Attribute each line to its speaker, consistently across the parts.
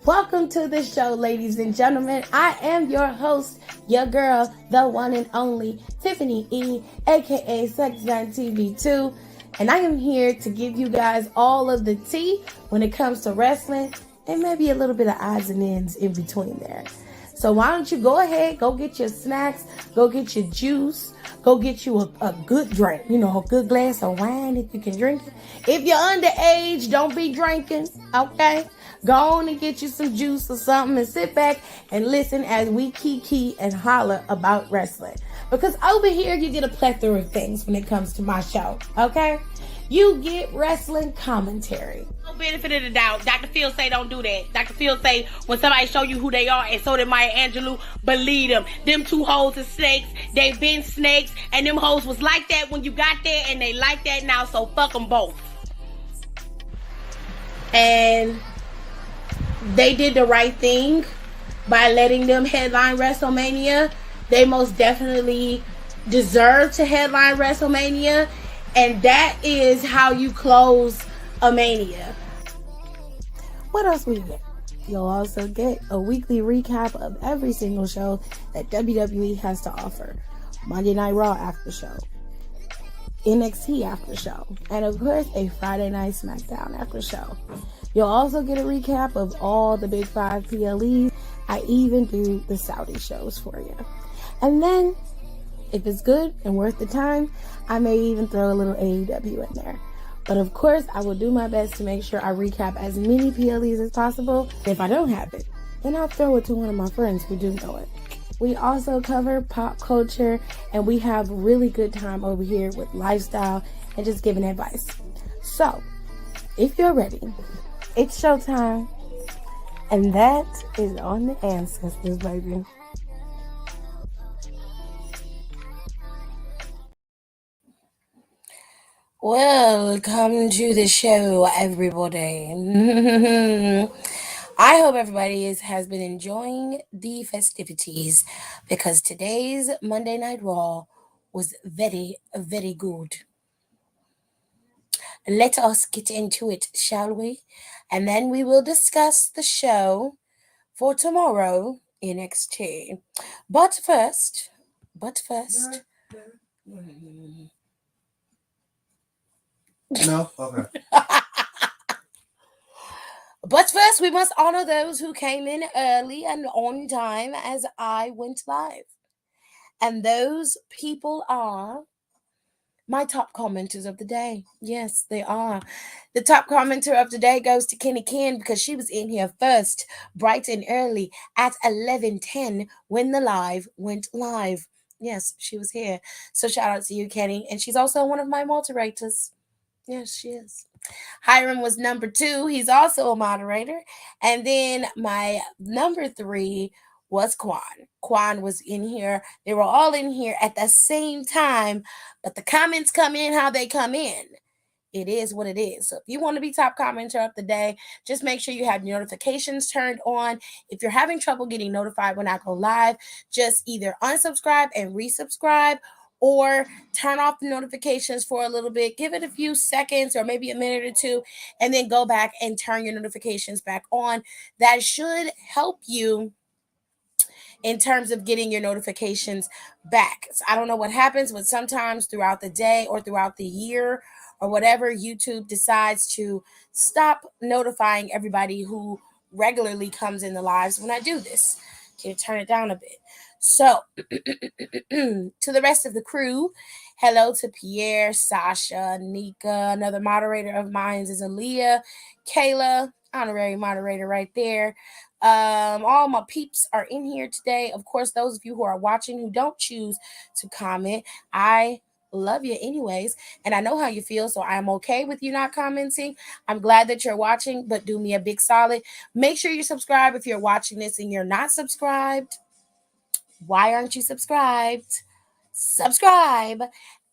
Speaker 1: Welcome to the show, ladies and gentlemen. I am your host, your girl, the one and only Tiffany E, aka Sex9 TV2, and I am here to give you guys all of the tea when it comes to wrestling and maybe a little bit of odds and ends in between there. So why don't you go ahead, go get your snacks, go get your juice, go get you a good drink, a good glass of wine if you can drink it. If you're underage, don't be drinking, okay? Go on and get you some juice or something and sit back and listen as we kiki and holler about wrestling. Because over here, you get a plethora of things when it comes to my show, okay? You get wrestling commentary.
Speaker 2: No benefit of the doubt. Dr. Phil say don't do that. Dr. Phil say when somebody show you who they are, and so did Maya Angelou, believe them. Them two hoes are snakes. They been snakes, and them hoes was like that when you got there, and they like that now, so fuck them both. And they did the right thing by letting them headline WrestleMania. They most definitely deserve to headline WrestleMania. And that is how you close a Mania.
Speaker 1: What else we get? You'll also get a weekly recap of every single show that WWE has to offer. Monday Night Raw after show, NXT after show, and of course a Friday Night SmackDown after show. You'll also get a recap of all the Big 5 PLEs. I even do the Saudi shows for you. And then, if it's good and worth the time, I may even throw a little AEW in there. But of course, I will do my best to make sure I recap as many PLEs as possible. If I don't have it, then I'll throw it to one of my friends who do know it. We also cover pop culture, and we have really good time over here with lifestyle and just giving advice. So, if you're ready, it's showtime. And that is on the ancestors, baby. Welcome to the show, everybody. I hope everybody has been enjoying the festivities because today's Monday Night Raw was very, very good. Let us get into it, shall we? And then we will discuss the show for tomorrow, NXT. But first.
Speaker 3: No? Okay.
Speaker 1: But first, we must honor those who came in early and on time as I went live. And those people are my top commenters of the day. Yes, they are. The top commenter of the day goes to Kenny Ken because she was in here first, bright and early at 11:10 when the live went live. Yes, she was here. So shout out to you, Kenny. And she's also one of my moderators. Yes, she is. Hiram was number 2. He's also a moderator. And then my number 3 was Quan. Quan was in here. They were all in here at the same time, but the comments come in how they come in. It is what it is. So if you want to be top commenter of the day, just make sure you have your notifications turned on. If you're having trouble getting notified when I go live, just either unsubscribe and resubscribe, or turn off the notifications for a little bit, give it a few seconds or maybe a minute or two, and then go back and turn your notifications back on. That should help you in terms of getting your notifications back. So I don't know what happens, but sometimes throughout the day or throughout the year or whatever, YouTube decides to stop notifying everybody who regularly comes in the lives when I do this. Can you turn it down a bit? So, to the rest of the crew, hello to Pierre, Sasha, Nika, another moderator of mine is Aaliyah, Kayla, honorary moderator right there. All my peeps are in here today. Of course, those of you who are watching who don't choose to comment, I love you anyways, and I know how you feel, so I'm okay with you not commenting. I'm glad that you're watching, but do me a big solid. Make sure you subscribe if you're watching this and you're not subscribed. Why aren't you subscribed? Subscribe.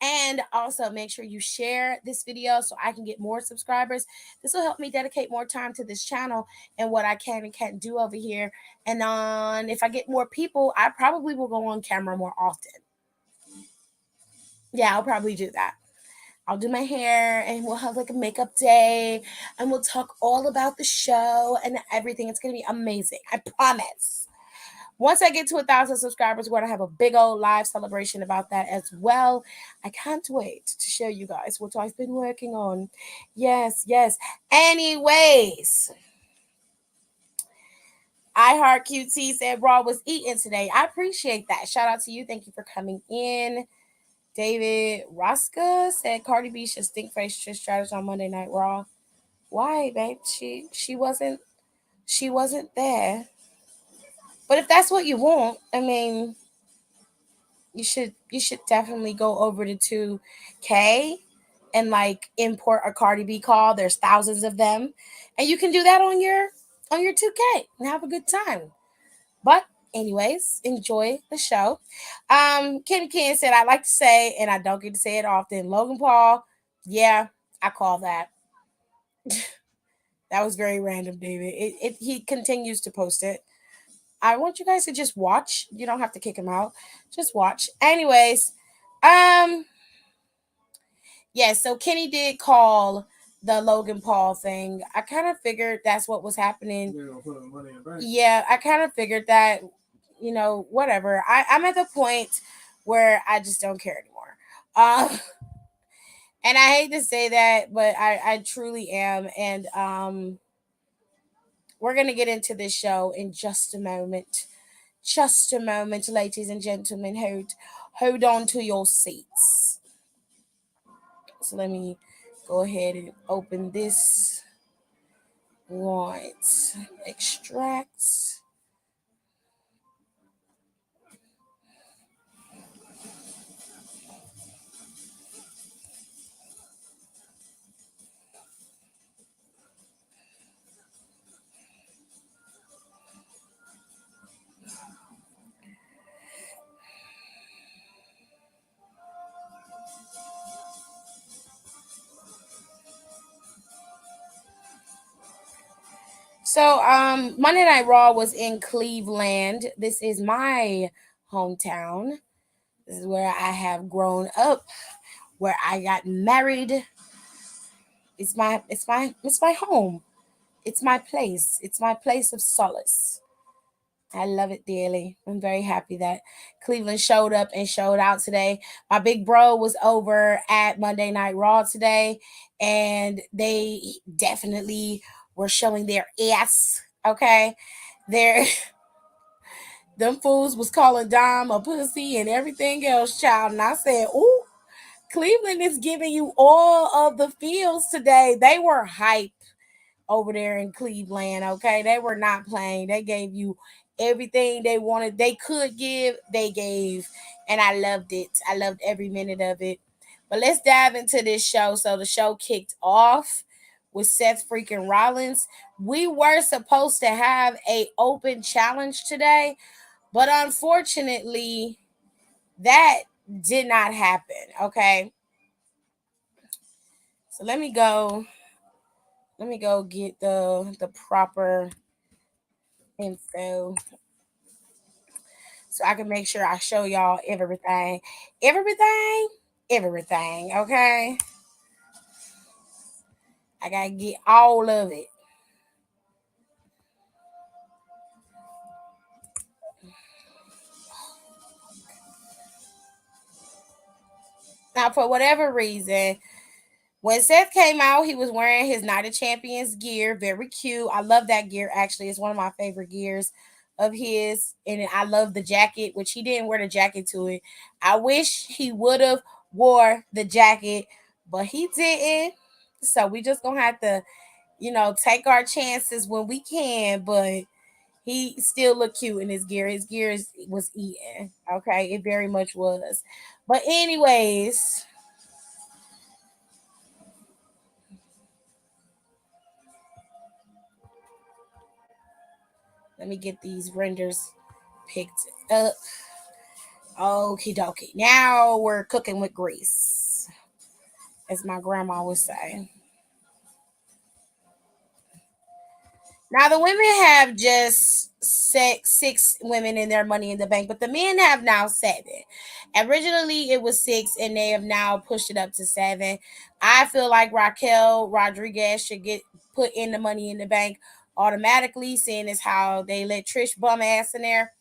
Speaker 1: And also make sure you share this video so I can get more subscribers. This will help me dedicate more time to this channel and what I can and can't do over here. And if I get more people, I probably will go on camera more often. Yeah, I'll probably do that. I'll do my hair and we'll have like a makeup day and we'll talk all about the show and everything. It's going to be amazing. I promise. Once I get to 1,000 subscribers, we're going to have a big old live celebration about that as well. I can't wait to show you guys what I've been working on. Yes, yes. Anyways, I Heart QT said Raw was eaten today. I appreciate that. Shout out to you. Thank you for coming in. David Rosca said Cardi B should stink face Trish Stratus on Monday Night Raw. Why, babe? She wasn't there. But if that's what you want, I mean, you should definitely go over to 2K and like import a Cardi B call. There's thousands of them, and you can do that on your 2K and have a good time. But anyways, enjoy the show. Kenny Ken said I like to say, and I don't get to say it often. Logan Paul, yeah, I call that. That was very random, David. He continues to post it. I want you guys to just watch. You don't have to kick him out. Just watch. Anyways, um, yeah, so Kenny did call the Logan Paul thing. I kind of figured that's what was happening. Yeah, I kind of figured that, whatever. I'm at the point where I just don't care anymore. And I hate to say that, but I truly am. And we're gonna get into this show in just a moment. Just a moment, ladies and gentlemen. Hold on to your seats. So let me go ahead and open this. Right. Extract. So Monday Night Raw was in Cleveland. This is my hometown. This is where I have grown up, where I got married. It's my home. It's my place. It's my place of solace. I love it dearly. I'm very happy that Cleveland showed up and showed out today. My big bro was over at Monday Night Raw today, and they definitely were showing their ass. Okay, their them fools was calling Dom a pussy and everything else, child. And I said, "Ooh, Cleveland is giving you all of the feels today." They were hype over there in Cleveland, okay? They were not playing. They gave you everything they wanted. They could give, they gave. And I loved it. I loved every minute of it. But let's dive into this show. So the show kicked off with Seth freaking Rollins. We were supposed to have a open challenge today, but unfortunately, that did not happen, okay? So let me go get the proper info so I can make sure I show y'all everything, okay? I gotta get all of it. Now, for whatever reason, when Seth came out, he was wearing his Night of Champions gear. Very cute. I love that gear, actually. It's one of my favorite gears of his. And I love the jacket, which he didn't wear the jacket to it. I wish he would have wore the jacket, but he didn't. So we just gonna have to, take our chances when we can. But he still looked cute in his gear. His gear was eaten. Okay, it very much was. But anyways, let me get these renders picked up. Okie dokie. Now we're cooking with grease, as my grandma would say. Now the women have just six women in their Money in the Bank, but the men have now seven. Originally, it was 6, and they have now pushed it up to 7. I feel like Raquel Rodriguez should get put in the Money in the Bank automatically, seeing as how they let Trish bum ass in there.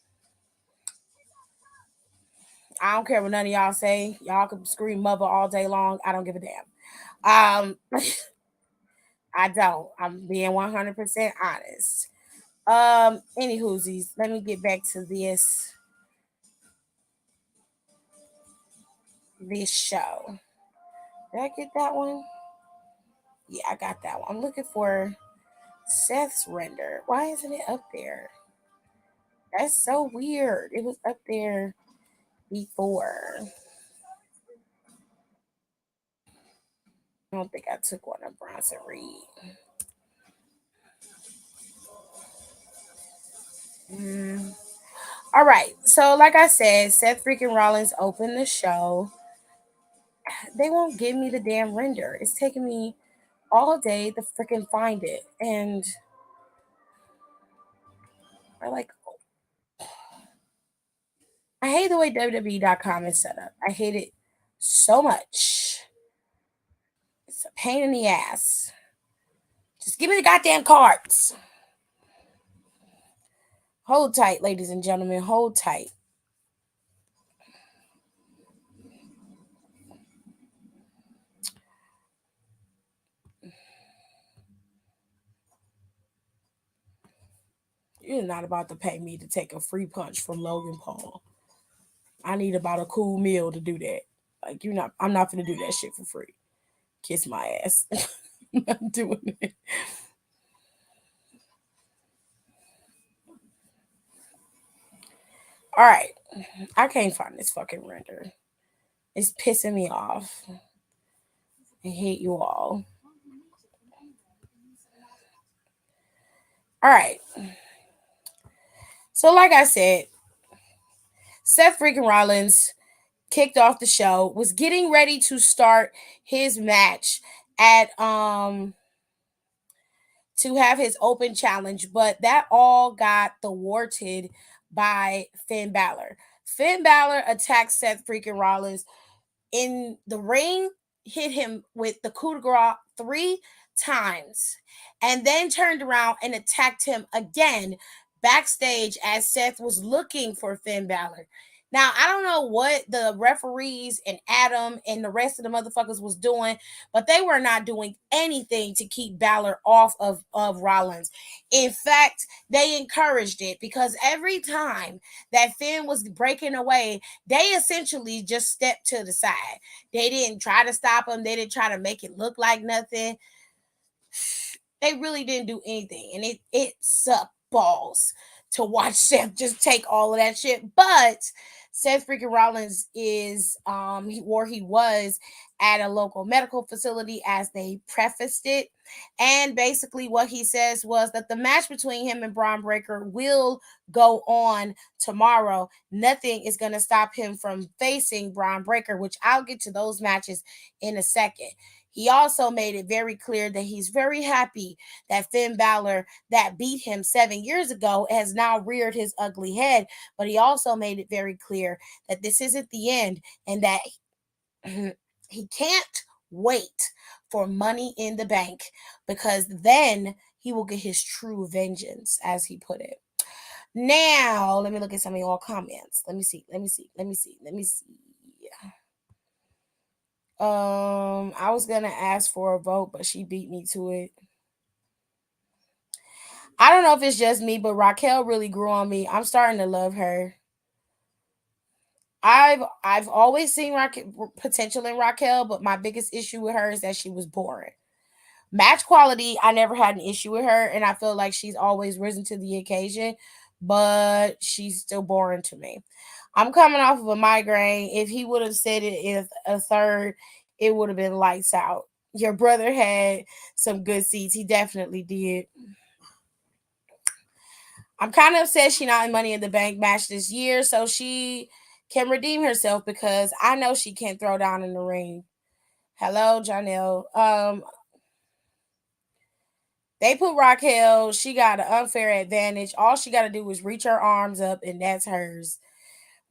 Speaker 1: I don't care what none of y'all say. Y'all can scream mother all day long. I don't give a damn. I don't. I'm being 100% honest. Any whoosies. Let me get back to this show. Did I get that one? Yeah, I got that one. I'm looking for Seth's render. Why isn't it up there? That's so weird. It was up there before. I don't think I took one of Bronson Reed. Mm. All right. So, like I said, Seth freaking Rollins opened the show. They won't give me the damn render. It's taking me all day to freaking find it. And I like, I hate the way WWE.com is set up. I hate it so much. It's a pain in the ass. Just give me the goddamn cards. Hold tight, ladies and gentlemen. Hold tight. You're not about to pay me to take a free punch from Logan Paul. I need about a cool meal to do that. Like you're not. I'm not gonna do that shit for free. Kiss my ass. I'm not doing it. All right. I can't find this fucking render. It's pissing me off. I hate you all. All right. So, like I said, Seth freaking Rollins kicked off the show, was getting ready to start his match at to have his open challenge, but that all got thwarted by Finn Balor. Finn Balor attacked Seth freaking Rollins in the ring, hit him with the coup de grace 3 times, and then turned around and attacked him again backstage as Seth was looking for Finn Balor. Now, I don't know what the referees and Adam and the rest of the motherfuckers was doing, but they were not doing anything to keep Balor off of Rollins. In fact, they encouraged it because every time that Finn was breaking away, they essentially just stepped to the side. They didn't try to stop him. They didn't try to make it look like nothing. They really didn't do anything. And it sucked balls to watch Seth just take all of that shit. But Seth freaking Rollins is he was at a local medical facility as they prefaced it. And basically what he says was that the match between him and Braun Breaker will go on tomorrow. Nothing is going to stop him from facing Braun Breaker, which I'll get to those matches in a second. He also made it very clear that he's very happy that Finn Balor, that beat him 7 years ago, has now reared his ugly head. But he also made it very clear that this isn't the end and that he can't wait for Money in the Bank because then he will get his true vengeance, as he put it. Now, let me look at some of your comments. Let me see. I was gonna ask for a vote, but she beat me to it. I don't know if it's just me, but Raquel really grew on me. I'm starting to love her. I've always seen potential in Raquel, but my biggest issue with her is that she was boring. Match quality, I never had an issue with her, and I feel like she's always risen to the occasion, but she's still boring to me. I'm coming off of a migraine. If he would have said it in a third, it would have been lights out. Your brother had some good seats. He definitely did. I'm kind of upset she's not in Money in the Bank match this year, so she can redeem herself because I know she can't throw down in the ring. Hello, Janelle. They put Raquel. She got an unfair advantage. All she got to do is reach her arms up, and that's hers.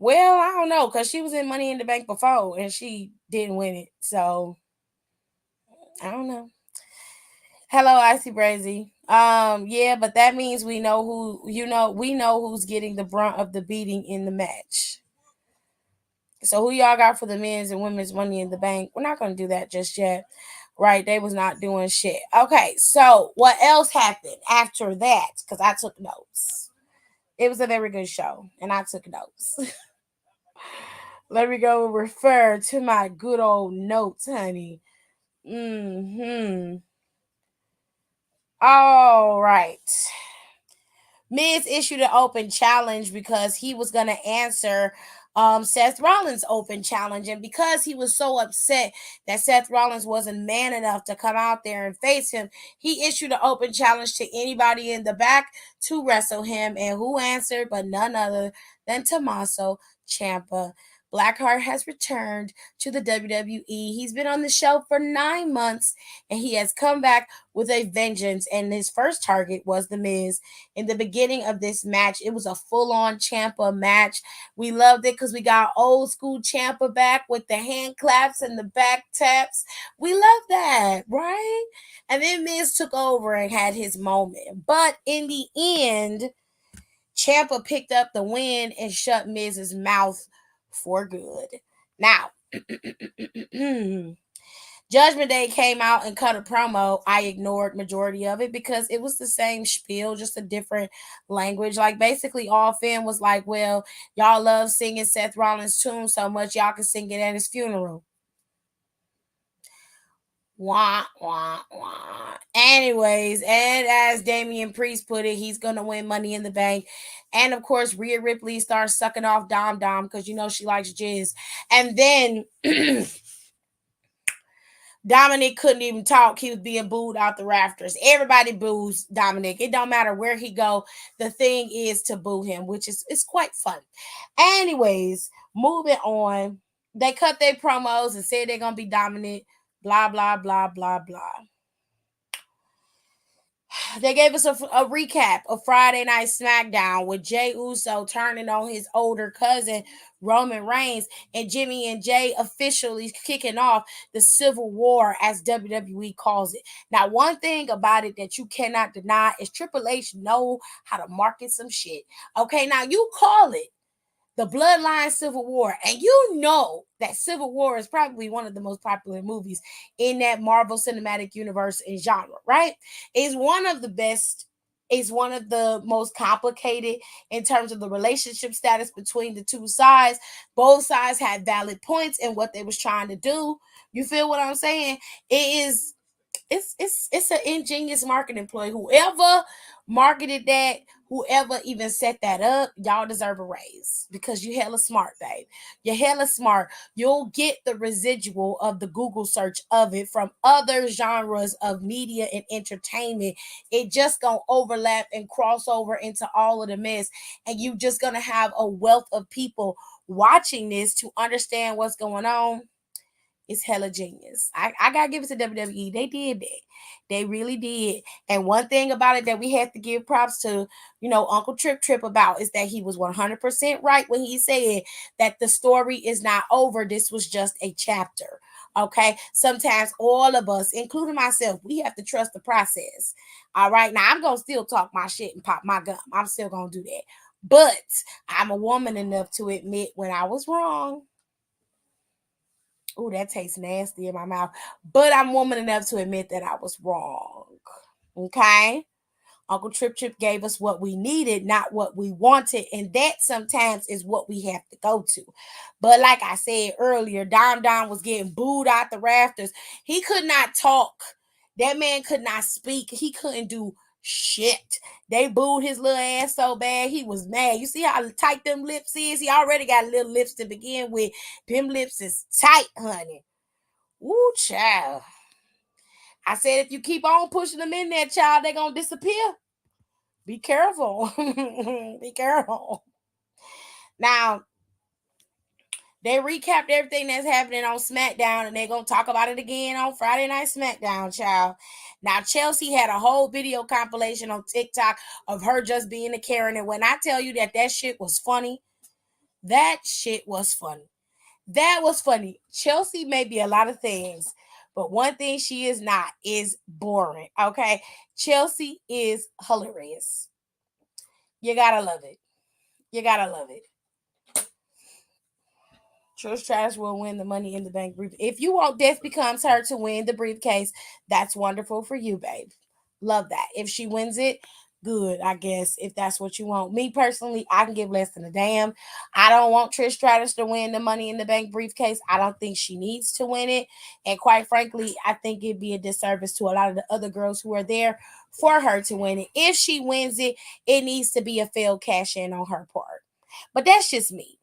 Speaker 1: Well, I don't know, because she was in Money in the Bank before and she didn't win it. So I don't know. Hello, Icy Brazy. Yeah, but that means we know we know who's getting the brunt of the beating in the match. So who y'all got for the men's and women's Money in the Bank? We're not gonna do that just yet. Right, they was not doing shit. Okay, so what else happened after that? Because I took notes. It was a very good show, and I took notes. Let me go refer to my good old notes, honey. All right. Miz issued an open challenge because he was going to answer Seth Rollins' open challenge. And because he was so upset that Seth Rollins wasn't man enough to come out there and face him, he issued an open challenge to anybody in the back to wrestle him. And who answered but none other than Tommaso Ciampa. Blackheart has returned to the WWE. He's been on the show for 9 months and he has come back with a vengeance. And his first target was The Miz. In the beginning of this match, it was a full-on Ciampa match. We loved it because we got old school Ciampa back with the hand claps and the back taps. We love that, right? And then Miz took over and had his moment. But in the end, Ciampa picked up the win and shut Miz's mouth for good. Now, Judgment Day came out and cut a promo. I ignored majority of it because it was the same spiel, just a different language. Like basically all Finn was like, well, y'all love singing Seth Rollins' tune so much, y'all can sing it at his funeral. Wah, wah, wah. Anyways, and as Damian Priest put it, he's going to win Money in the Bank. And of course, Rhea Ripley starts sucking off Dom because you know she likes jizz. And then Dominic couldn't even talk. He was being booed out the rafters. Everybody boos Dominic. It don't matter where he go. The thing is to boo him, which is it's quite fun. Anyways, moving on. They cut their promos and said they're going to be dominant. Blah, blah, blah, blah, blah. They gave us a recap of Friday Night SmackDown with Jey Uso turning on his older cousin Roman Reigns and Jimmy and Jay officially kicking off the Civil War as WWE calls it. Now, one thing about it that you cannot deny is Triple H know how to market some shit. Okay, now you call it the Bloodline Civil War, and you know that Civil War is probably one of the most popular movies in that Marvel Cinematic Universe and genre, right? It's one of the best. It's one of the most complicated in terms of the relationship status between the two sides. Both sides had valid points in what they was trying to do. You feel what I'm saying? It's an ingenious marketing ploy. Whoever marketed that, whoever even set that up, y'all deserve a raise because you hella smart, babe. You're hella smart. You'll get the residual of the Google search of it from other genres of media and entertainment. It just gonna overlap and cross over into all of the mess, and you just gonna have a wealth of people watching this to understand what's going on. It's hella genius. I gotta give it to WWE. They did that. They really did. And one thing about it that we have to give props to, Uncle Trip about is that he was 100% right when he said that the story is not over. This was just a chapter. Okay. Sometimes all of us, including myself, we have to trust the process. All right. Now I'm gonna still talk my shit and pop my gum. I'm still gonna do that. But I'm a woman enough to admit when I was wrong. Oh, that tastes nasty in my mouth. But I'm woman enough to admit that I was wrong. Okay? Uncle Trip gave us what we needed, not what we wanted. And that sometimes is what we have to go to. But like I said earlier, Dom was getting booed out the rafters. He could not talk. That man could not speak. He couldn't do shit. They booed his little ass so bad he was mad. You see how tight them lips is? He already got little lips to begin with. Them lips is tight, honey. Woo, child. I said if you keep on pushing them in there, child, they're gonna disappear. Be careful. Be careful. Now, they recapped everything that's happening on SmackDown, and they're going to talk about it again on Friday Night SmackDown, child. Now, Chelsea had a whole video compilation on TikTok of her just being a Karen, and when I tell you that shit was funny, That shit was funny. That was funny. Chelsea may be a lot of things, but one thing she is not is boring. Okay. Chelsea is hilarious. You gotta love it. You gotta love it. Trish Stratus will win the Money in the Bank brief. If you want Death Becomes Her to win the briefcase, that's wonderful for you, babe. Love that. If she wins it, good, I guess, if that's what you want. Me personally, I can give less than a damn. I don't want Trish Stratus to win the Money in the Bank briefcase. I don't think she needs to win it. And quite frankly, I think it'd be a disservice to a lot of the other girls who are there for her to win it. If she wins it, it needs to be a failed cash in on her part. But that's just me.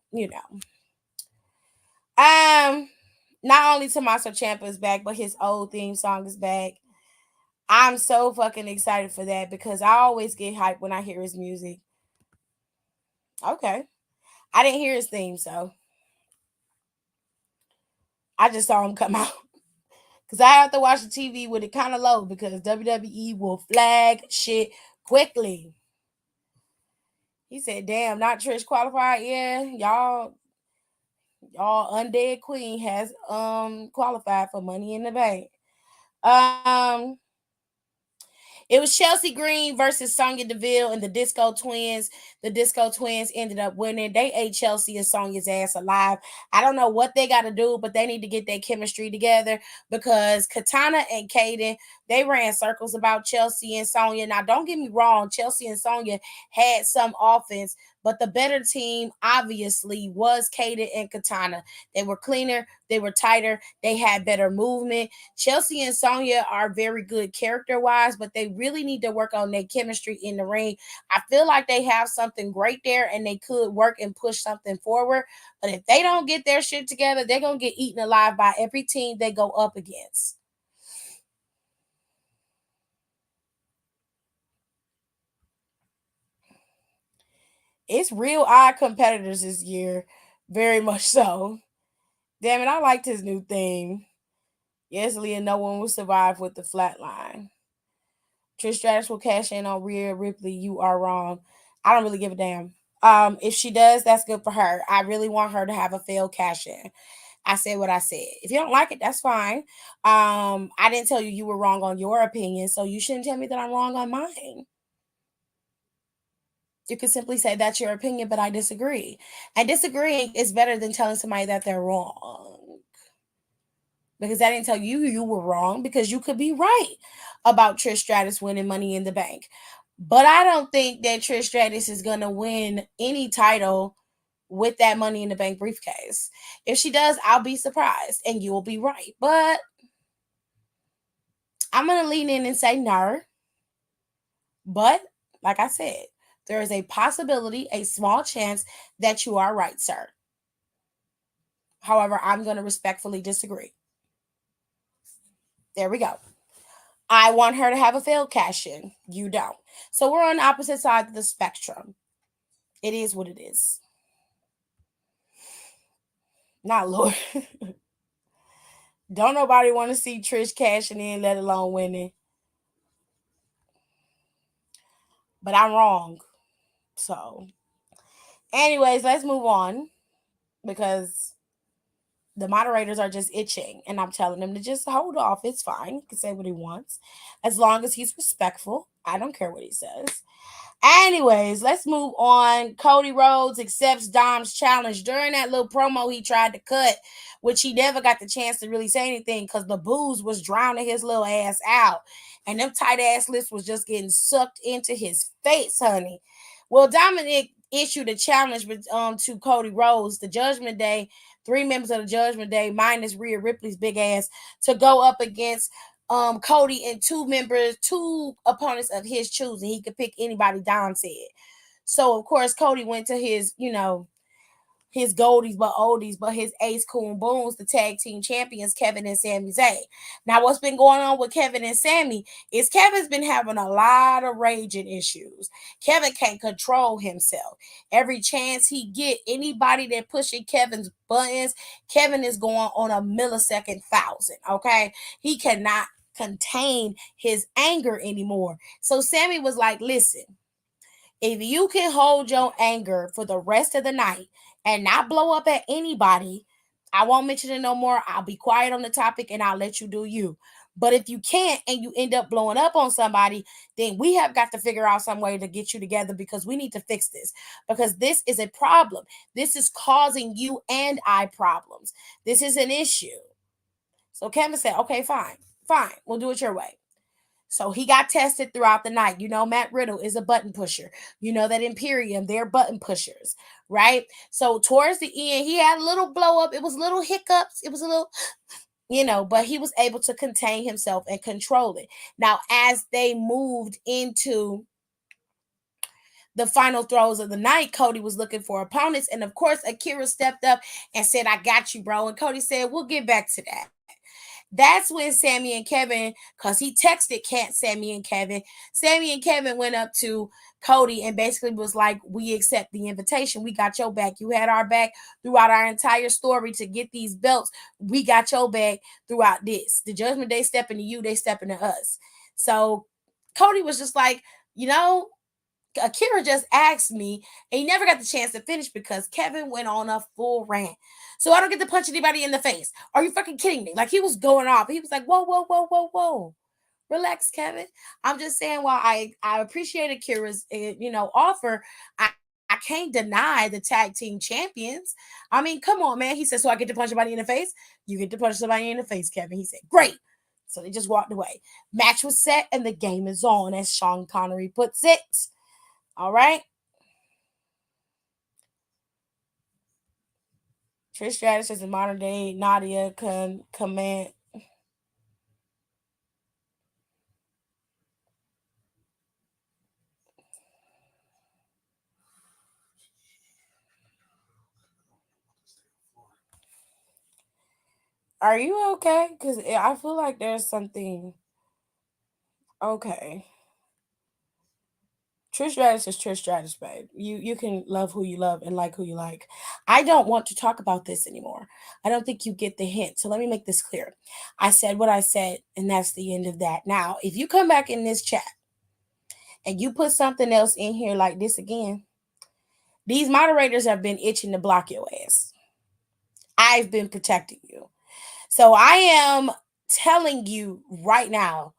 Speaker 1: Um, Not only Tommaso Ciampa is back, but his old theme song is back. I'm so fucking excited for that because I always get hyped when I hear his music. Okay. I didn't hear his theme, so I just saw him come out. Because I have to watch the TV with it kind of low because WWE will flag shit quickly. He said, damn, not Trish qualified. Yeah, y'all undead queen has qualified for Money in the Bank. Um It was Chelsea Green versus Sonya Deville and the Disco Twins. The Disco Twins ended up winning. They ate Chelsea and Sonya's ass alive. I don't know what they got to do, but they need to get their chemistry together because Katana and Kaden, they ran circles about Chelsea and Sonya. Now, don't get me wrong, Chelsea and Sonya had some offense, but the better team obviously was Kaden and Katana. They were cleaner, they were tighter, they had better movement. Chelsea and Sonya are very good character wise, but they really need to work on their chemistry in the ring. I feel like they have something great there and they could work and push something forward. But if they don't get their shit together, they're going to get eaten alive by every team they go up against. It's real odd competitors this year. Very much so. Damn it, I liked his new theme. Yes, Leah, no one will survive with the flatline. Trish Stratus will cash in on Rhea Ripley. You are wrong. I don't really give a damn. If she does, that's good for her. I really want her to have a failed cash in. I said what I said. If you don't like it, that's fine. I didn't tell you you were wrong on your opinion, so you shouldn't tell me that I'm wrong on mine. You could simply say that's your opinion, but I disagree. And disagreeing is better than telling somebody that they're wrong. Because I didn't tell you you were wrong because you could be right about Trish Stratus winning Money in the Bank. But I don't think that Trish Stratus is going to win any title with that Money in the Bank briefcase. If she does, I'll be surprised and you will be right. But I'm going to lean in and say no. But like I said, there is a possibility, a small chance that you are right, sir. However, I'm going to respectfully disagree. There we go. I want her to have a failed cash in. You don't. So we're on the opposite side of the spectrum. It is what it is. Not Lord. Don't nobody want to see Trish cashing in, let alone winning. But I'm wrong. So, anyways, let's move on because the moderators are just itching and I'm telling them to just hold off. It's fine. He can say what he wants as long as he's respectful. I don't care what he says. Anyways, let's move on. Cody Rhodes accepts Dom's challenge. During that little promo he tried to cut, which he never got the chance to really say anything because the booze was drowning his little ass out. And them tight ass lips was just getting sucked into his face, honey. Well, Dominic issued a challenge to Cody Rhodes, the Judgment Day, 3 members of the Judgment Day, minus Rhea Ripley's big ass, to go up against Cody and 2 opponents of his choosing. He could pick anybody, Dom said. So of course Cody went to his goldies but oldies, but his ace coon booms, the tag team champions, Kevin and Sami Zayn. Now, what's been going on with Kevin and Sami is Kevin's been having a lot of raging issues. Kevin can't control himself. Every chance he get, anybody that pushing Kevin's buttons, Kevin is going on a millisecond thousand. Okay, he cannot contain his anger anymore. So Sami was like, listen, if you can hold your anger for the rest of the night and not blow up at anybody, I won't mention it no more. I'll be quiet on the topic and I'll let you do you. But if you can't and you end up blowing up on somebody, then we have got to figure out some way to get you together, because we need to fix this. Because this is a problem. This is causing you and I problems. This is an issue. So Kevin said, okay, fine. We'll do it your way. So he got tested throughout the night. You know, Matt Riddle is a button pusher. You know that Imperium, they're button pushers, right? So towards the end, he had a little blow up. It was little hiccups. It was a little, but he was able to contain himself and control it. Now, as they moved into the final throws of the night, Cody was looking for opponents. And of course, Akira stepped up and said, I got you, bro. And Cody said, we'll get back to that. That's when Sammy and Kevin, because he texted Sammy and Kevin went up to Cody and basically was like, we accept the invitation. We got your back. You had our back throughout our entire story to get these belts. We got your back throughout this. The Judgment Day stepping to you, they stepping to us. So Cody was just like, Akira just asked me, and he never got the chance to finish because Kevin went on a full rant. So I don't get to punch anybody in the face. Are you fucking kidding me? Like, he was going off. He was like, whoa, whoa, whoa, whoa, whoa. Relax, Kevin. I'm just saying, while I appreciate Akira's offer, I can't deny the tag team champions. I mean, come on, man. He said, so I get to punch somebody in the face? You get to punch somebody in the face, Kevin. He said, great. So they just walked away. Match was set and the game is on, as Sean Connery puts it. All right. Trish Stratus is a modern day Nadia command. Are you okay? Because I feel like there's something. Okay. Trish Stratus is Trish Stratus, babe. You can love who you love and like who you like. I don't want to talk about this anymore. I don't think you get the hint. So let me make this clear. I said what I said, and that's the end of that. Now, if you come back in this chat and you put something else in here like this again, these moderators have been itching to block your ass. I've been protecting you. So I am telling you right now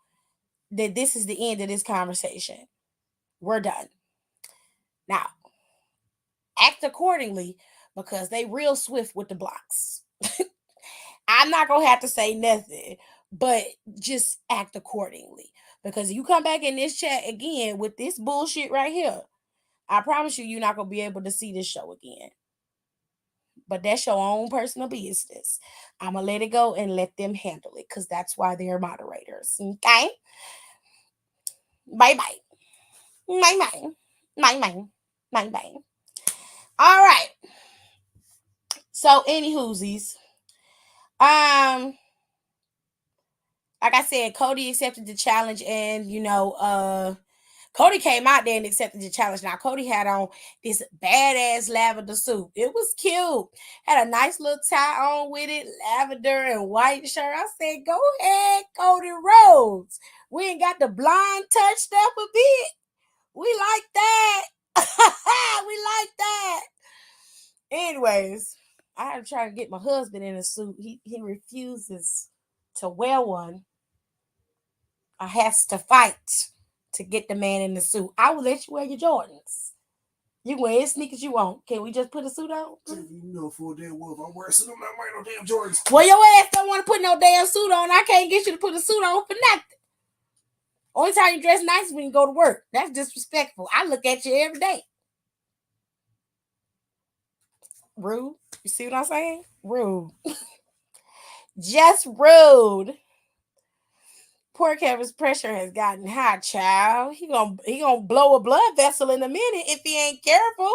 Speaker 1: that this is the end of this conversation. We're done. Now, act accordingly, because they real swift with the blocks. I'm not going to have to say nothing, but just act accordingly. Because if you come back in this chat again with this bullshit right here, I promise you're not going to be able to see this show again. But that's your own personal business. I'm going to let it go and let them handle it, because that's why they're moderators. Okay? Bye-bye. Bye-bye. Bye-bye. Bye-bye. All right. So, anywhoosies. Like I said, Cody accepted the challenge, and Cody came out there and accepted the challenge. Now, Cody had on this badass lavender suit. It was cute. Had a nice little tie on with it, lavender and white shirt. I said, go ahead, Cody Rhodes. We ain't got the blonde touched up a bit. We like that. We like that. Anyways, I had to try to get my husband in a suit. He refuses to wear one. I has to fight to get the man in the suit. I will let you wear your Jordans. You can wear any sneakers you want. Can we just put a suit on?
Speaker 3: For a damn wolf, I'm wearing a suit. I'm not wearing no damn Jordans.
Speaker 1: Well, your ass don't want to put no damn suit on. I can't get you to put a suit on for nothing. Only time you dress nice is when you go to work. That's disrespectful. I look at you every day. Rude. You see what I'm saying? Rude. Just rude. Poor Kevin's pressure has gotten high, child. He gonna blow a blood vessel in a minute if he ain't careful.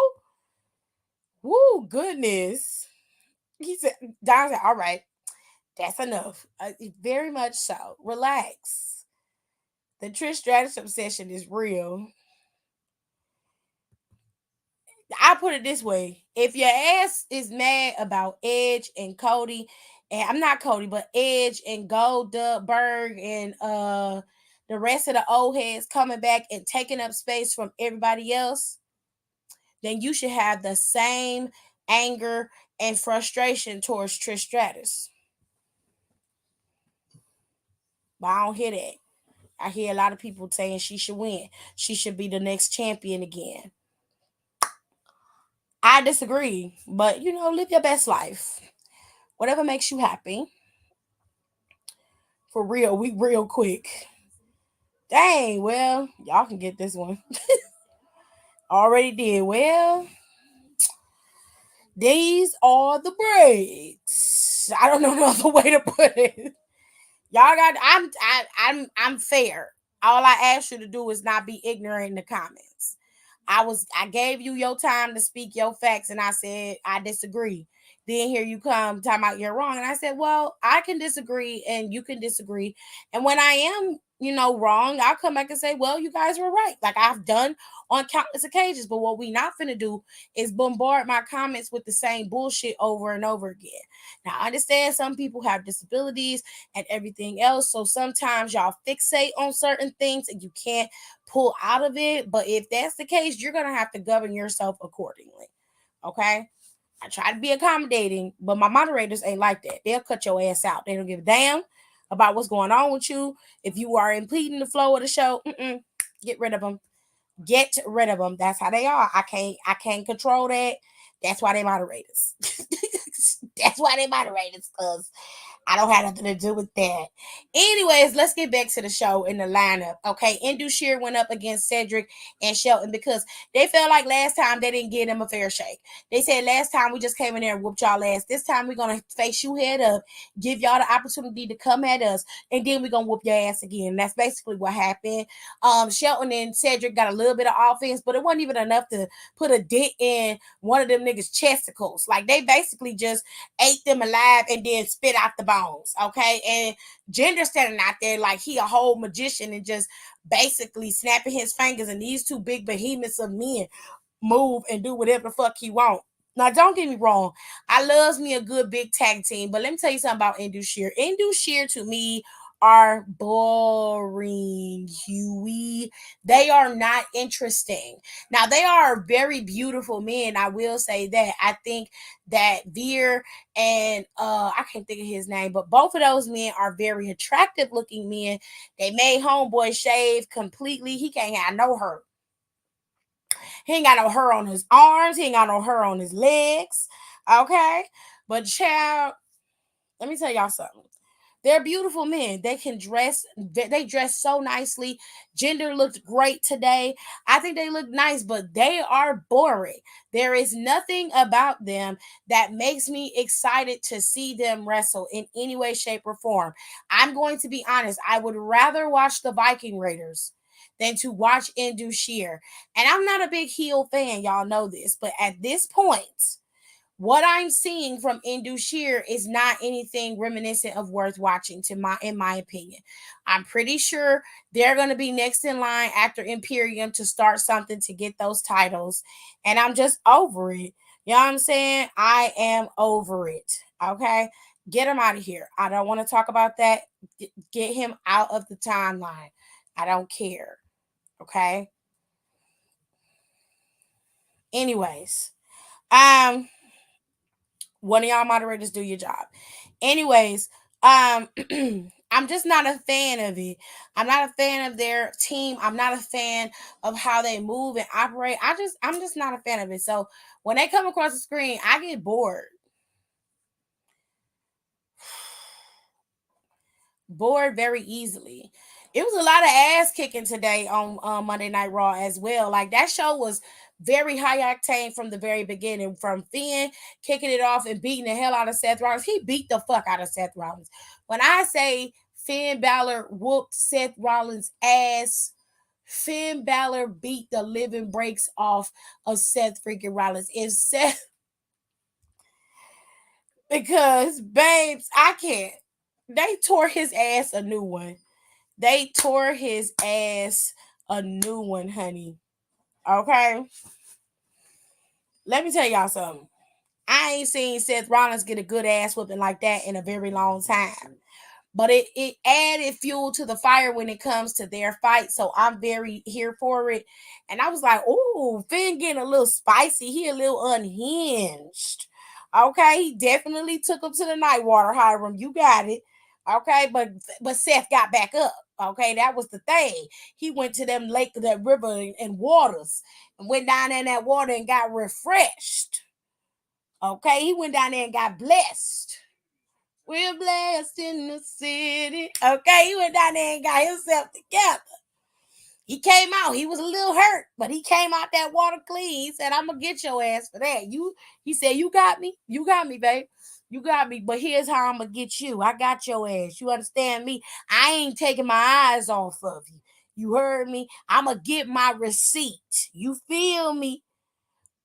Speaker 1: Woo, goodness. He said, Don said, all right, that's enough. Very much so. Relax. The Trish Stratus obsession is real. I put it this way. If your ass is mad about Edge and Cody, and I'm not Cody, but Edge and Goldberg and the rest of the old heads coming back and taking up space from everybody else, then you should have the same anger, and frustration towards Trish Stratus. But I don't hear that. I hear a lot of people saying she should win. She should be the next champion again. I disagree, but live your best life. Whatever makes you happy. For real, we real quick. Dang, well, y'all can get this one. Already did. Well, these are the breaks. I don't know no other way to put it. Y'all got I'm fair. All I ask you to do is not be ignorant in the comments. I gave you your time to speak your facts, and I said I disagree. Then here you come talking about you're wrong. And I said, well, I can disagree and you can disagree. And when I am, wrong, I'll come back and say, well, you guys were right. Like I've done on countless occasions. But what we not finna do is bombard my comments with the same bullshit over and over again. Now I understand some people have disabilities and everything else. So sometimes y'all fixate on certain things and you can't pull out of it. But if that's the case, you're gonna have to govern yourself accordingly. Okay. I try to be accommodating, but my moderators ain't like that. They'll cut your ass out. They don't give a damn about what's going on with you. If you are impeding the flow of the show, get rid of them. Get rid of them. That's how they are. I can't control that. That's why they moderators. That's why they moderators, because I don't have nothing to do with that. Anyways, let's get back to the show in the lineup. Okay, Indu Sheer went up against Cedric and Shelton because they felt like last time they didn't give them a fair shake. They said last time we just came in there and whooped y'all ass. This time we're gonna face you head up, give y'all the opportunity to come at us, and then we're gonna whoop your ass again. That's basically what happened. Shelton and Cedric got a little bit of offense, but it wasn't even enough to put a dent in one of them niggas' chesticles. Like they basically just ate them alive and then spit out the bones. Okay, and Gender standing out there like he a whole magician and just basically snapping his fingers, and these two big behemoths of men move and do whatever the fuck he want. Now, don't get me wrong. I loves me a good big tag team, but let me tell you something about Indu Sheer. Indu Sheer to me are boring, Huey. They are not interesting. Now, they are very beautiful men. I will say that. I think that Veer and I can't think of his name, but both of those men are very attractive looking men. They made homeboy shave completely. He can't have no hair. He ain't got no hair on his arms. He ain't got no hair on his legs. Okay. But child, let me tell y'all something. They're beautiful men. They can dress. They dress so nicely. Gender looked great today. I think they look nice, but they are boring. There is nothing about them that makes me excited to see them wrestle in any way, shape, or form. I'm going to be honest. I would rather watch the Viking Raiders than to watch Indu Sheer. And I'm not a big heel fan. Y'all know this. But at this point, what I'm seeing from Indu Sheer is not anything reminiscent of worth watching in my opinion. I'm pretty sure they're going to be next in line after Imperium to start something to get those titles. And I'm just over it. You know what I'm saying? I am over it. Okay? Get him out of here. I don't want to talk about that. Get him out of the timeline. I don't care. Okay? Anyways, one of y'all moderators do your job. Anyways, I'm just not a fan of it. I'm not a fan of their team. I'm not a fan of how they move and operate. I'm just not a fan of it. So when they come across the screen, I get bored. Bored very easily. It was a lot of ass kicking today on Monday Night Raw as well. Like that show was very high octane from the very beginning. From Finn kicking it off and beating the hell out of Seth Rollins. He beat the fuck out of Seth Rollins. When I say Finn Balor whooped Seth Rollins' ass, Finn Balor beat the living breaks off of Seth freaking Rollins. If Seth, because babes, I can't. They tore his ass a new one. They tore his ass a new one, honey. Okay? Let me tell y'all something. I ain't seen Seth Rollins get a good ass whooping like that in a very long time. but it added fuel to the fire when it comes to their fight. So I'm very here for it. And I was like, oh, Finn getting a little spicy. He a little unhinged. Okay, he definitely took him to the Nightwater Hiram. You got it. Okay, but Seth got back up. Okay, that was the thing. He went to them lake, that river and waters, and went down in that water and got refreshed. Okay, he went down there and got blessed. We're blessed in the city. Okay, he went down there and got himself together. He came out. He was a little hurt, but he came out that water clean. He said, "I'm gonna get your ass for that." He said, "You got me. You got me, babe. You got me. But here's how I'm gonna get you. I got your ass. You understand me? I ain't taking my eyes off of you. You heard me? I'm gonna get my receipt. You feel me?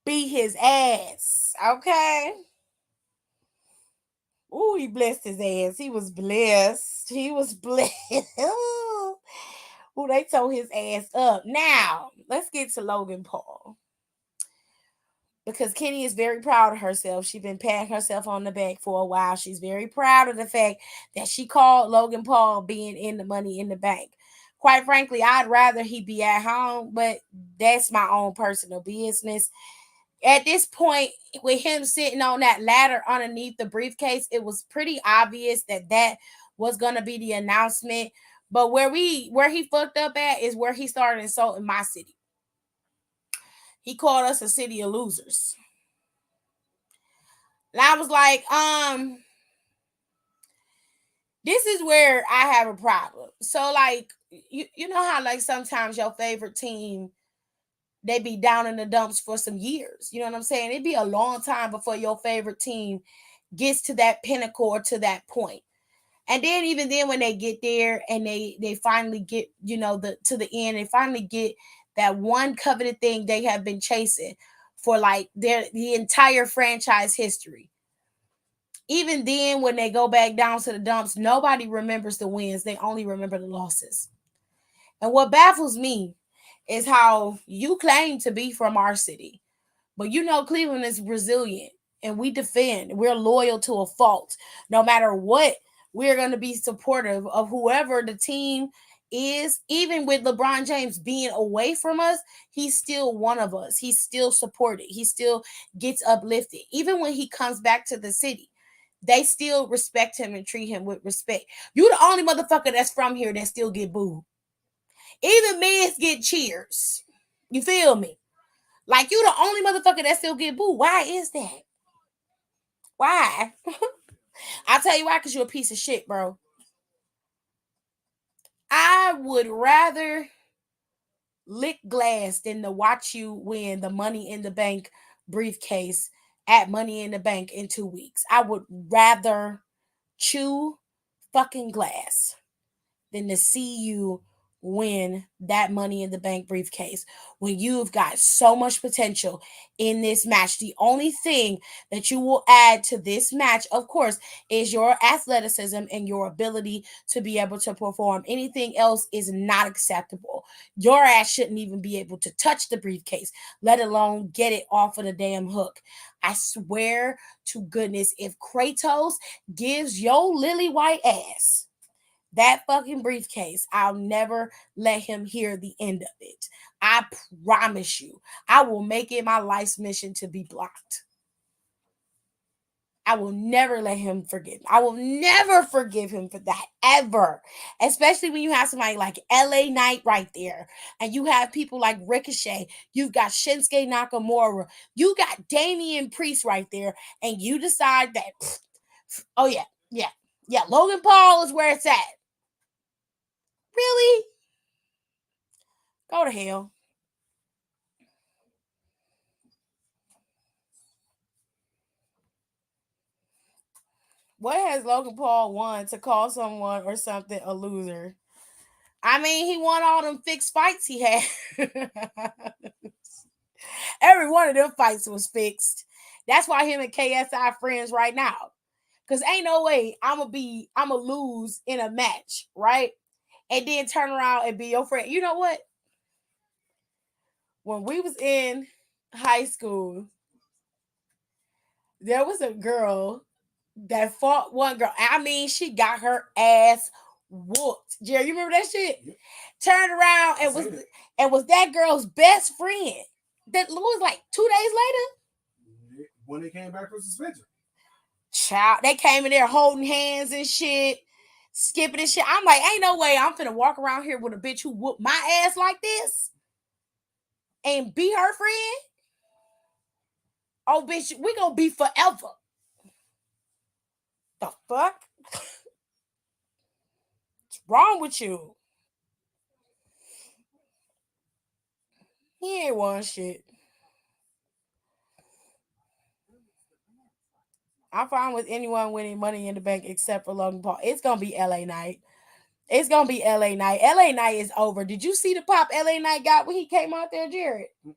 Speaker 1: Be his ass. Okay." Ooh, he blessed his ass. He was blessed. He was blessed. Ooh, they tore his ass up. Now, let's get to Logan Paul. Because Kenny is very proud of herself. She's been patting herself on the back for a while. She's very proud of the fact that she called Logan Paul being in the Money in the Bank. Quite frankly, I'd rather he be at home, but that's my own personal business. At this point, with him sitting on that ladder underneath the briefcase, it was pretty obvious that was going to be the announcement. But where he fucked up at is where he started insulting my city. He called us a city of losers. And I was like, this is where I have a problem. So like, you know how like sometimes your favorite team, they be down in the dumps for some years. You know what I'm saying? It'd be a long time before your favorite team gets to that pinnacle or to that point. And then even then when they get there and they finally get, to the end, they finally get that one coveted thing they have been chasing for like the entire franchise history. Even then when they go back down to the dumps, nobody remembers the wins. They only remember the losses. And what baffles me is how you claim to be from our city, but Cleveland is resilient and we defend. We're loyal to a fault. No matter what, we're going to be supportive of whoever the team is. Even with LeBron James being away from us, he's still one of us. He's still supported. He still gets uplifted. Even when he comes back to the city, they still respect him and treat him with respect. You the only motherfucker that's from here that still get booed. Even men get cheers. You feel me? Like you the only motherfucker that still get booed. Why is that? Why? I'll tell you why, because you're a piece of shit, bro. I would rather lick glass than to watch you win the Money in the Bank briefcase at Money in the Bank in 2 weeks. I would rather chew fucking glass than to see you win that Money in the Bank briefcase when you've got so much potential in this match. The only thing that you will add to this match, of course, is your athleticism and your ability to be able to perform. Anything else is not acceptable. Your ass shouldn't even be able to touch the briefcase, let alone get it off of the damn hook. I swear to goodness, if Kratos gives your lily white ass that fucking briefcase, I'll never let him hear the end of it. I promise you, I will make it my life's mission to be blocked. I will never let him forgive. I will never forgive him for that, ever. Especially when you have somebody like LA Knight right there, and you have people like Ricochet, you've got Shinsuke Nakamura, you got Damian Priest right there, and you decide that, oh yeah, Logan Paul is where it's at. Really? Go to hell. What has Logan Paul won to call someone or something a loser? I mean, he won all them fixed fights he had. Every one of them fights was fixed. That's why him and KSI friends right now. Cause ain't no way I'ma lose in a match, right? And then turn around and be your friend. You know what? When we was in high school, there was a girl That fought one girl. I mean, she got her ass whooped. Jerry, you remember that shit?
Speaker 3: Yep.
Speaker 1: Turned around
Speaker 3: I
Speaker 1: and
Speaker 3: seen it.
Speaker 1: was that girl's best friend. That was like 2 days later.
Speaker 3: When they came back from suspension.
Speaker 1: Child, they came in there holding hands and shit, skipping and shit. I'm like, ain't no way I'm finna walk around here with a bitch who whooped my ass like this and be her friend. Oh, bitch, we gonna be forever. The fuck? What's wrong with you? He ain't won shit. I'm fine with anyone winning money in the bank except for Logan Paul. It's gonna be LA Knight. It's gonna be LA Knight. LA Knight is over. Did you see the pop LA Knight got when he came out there, Jared?
Speaker 3: Mm-mm.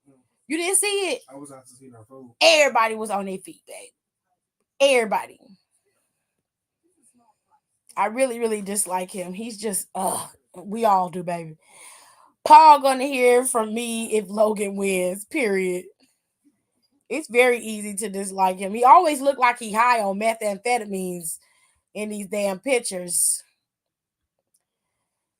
Speaker 1: You didn't see it?
Speaker 3: I was out to see our food.
Speaker 1: Everybody was on their feet, babe. Everybody. I really, really dislike him. He's just, we all do, baby. Paul gonna hear from me if Logan wins, period. It's very easy to dislike him. He always looked like he high on methamphetamines in these damn pictures.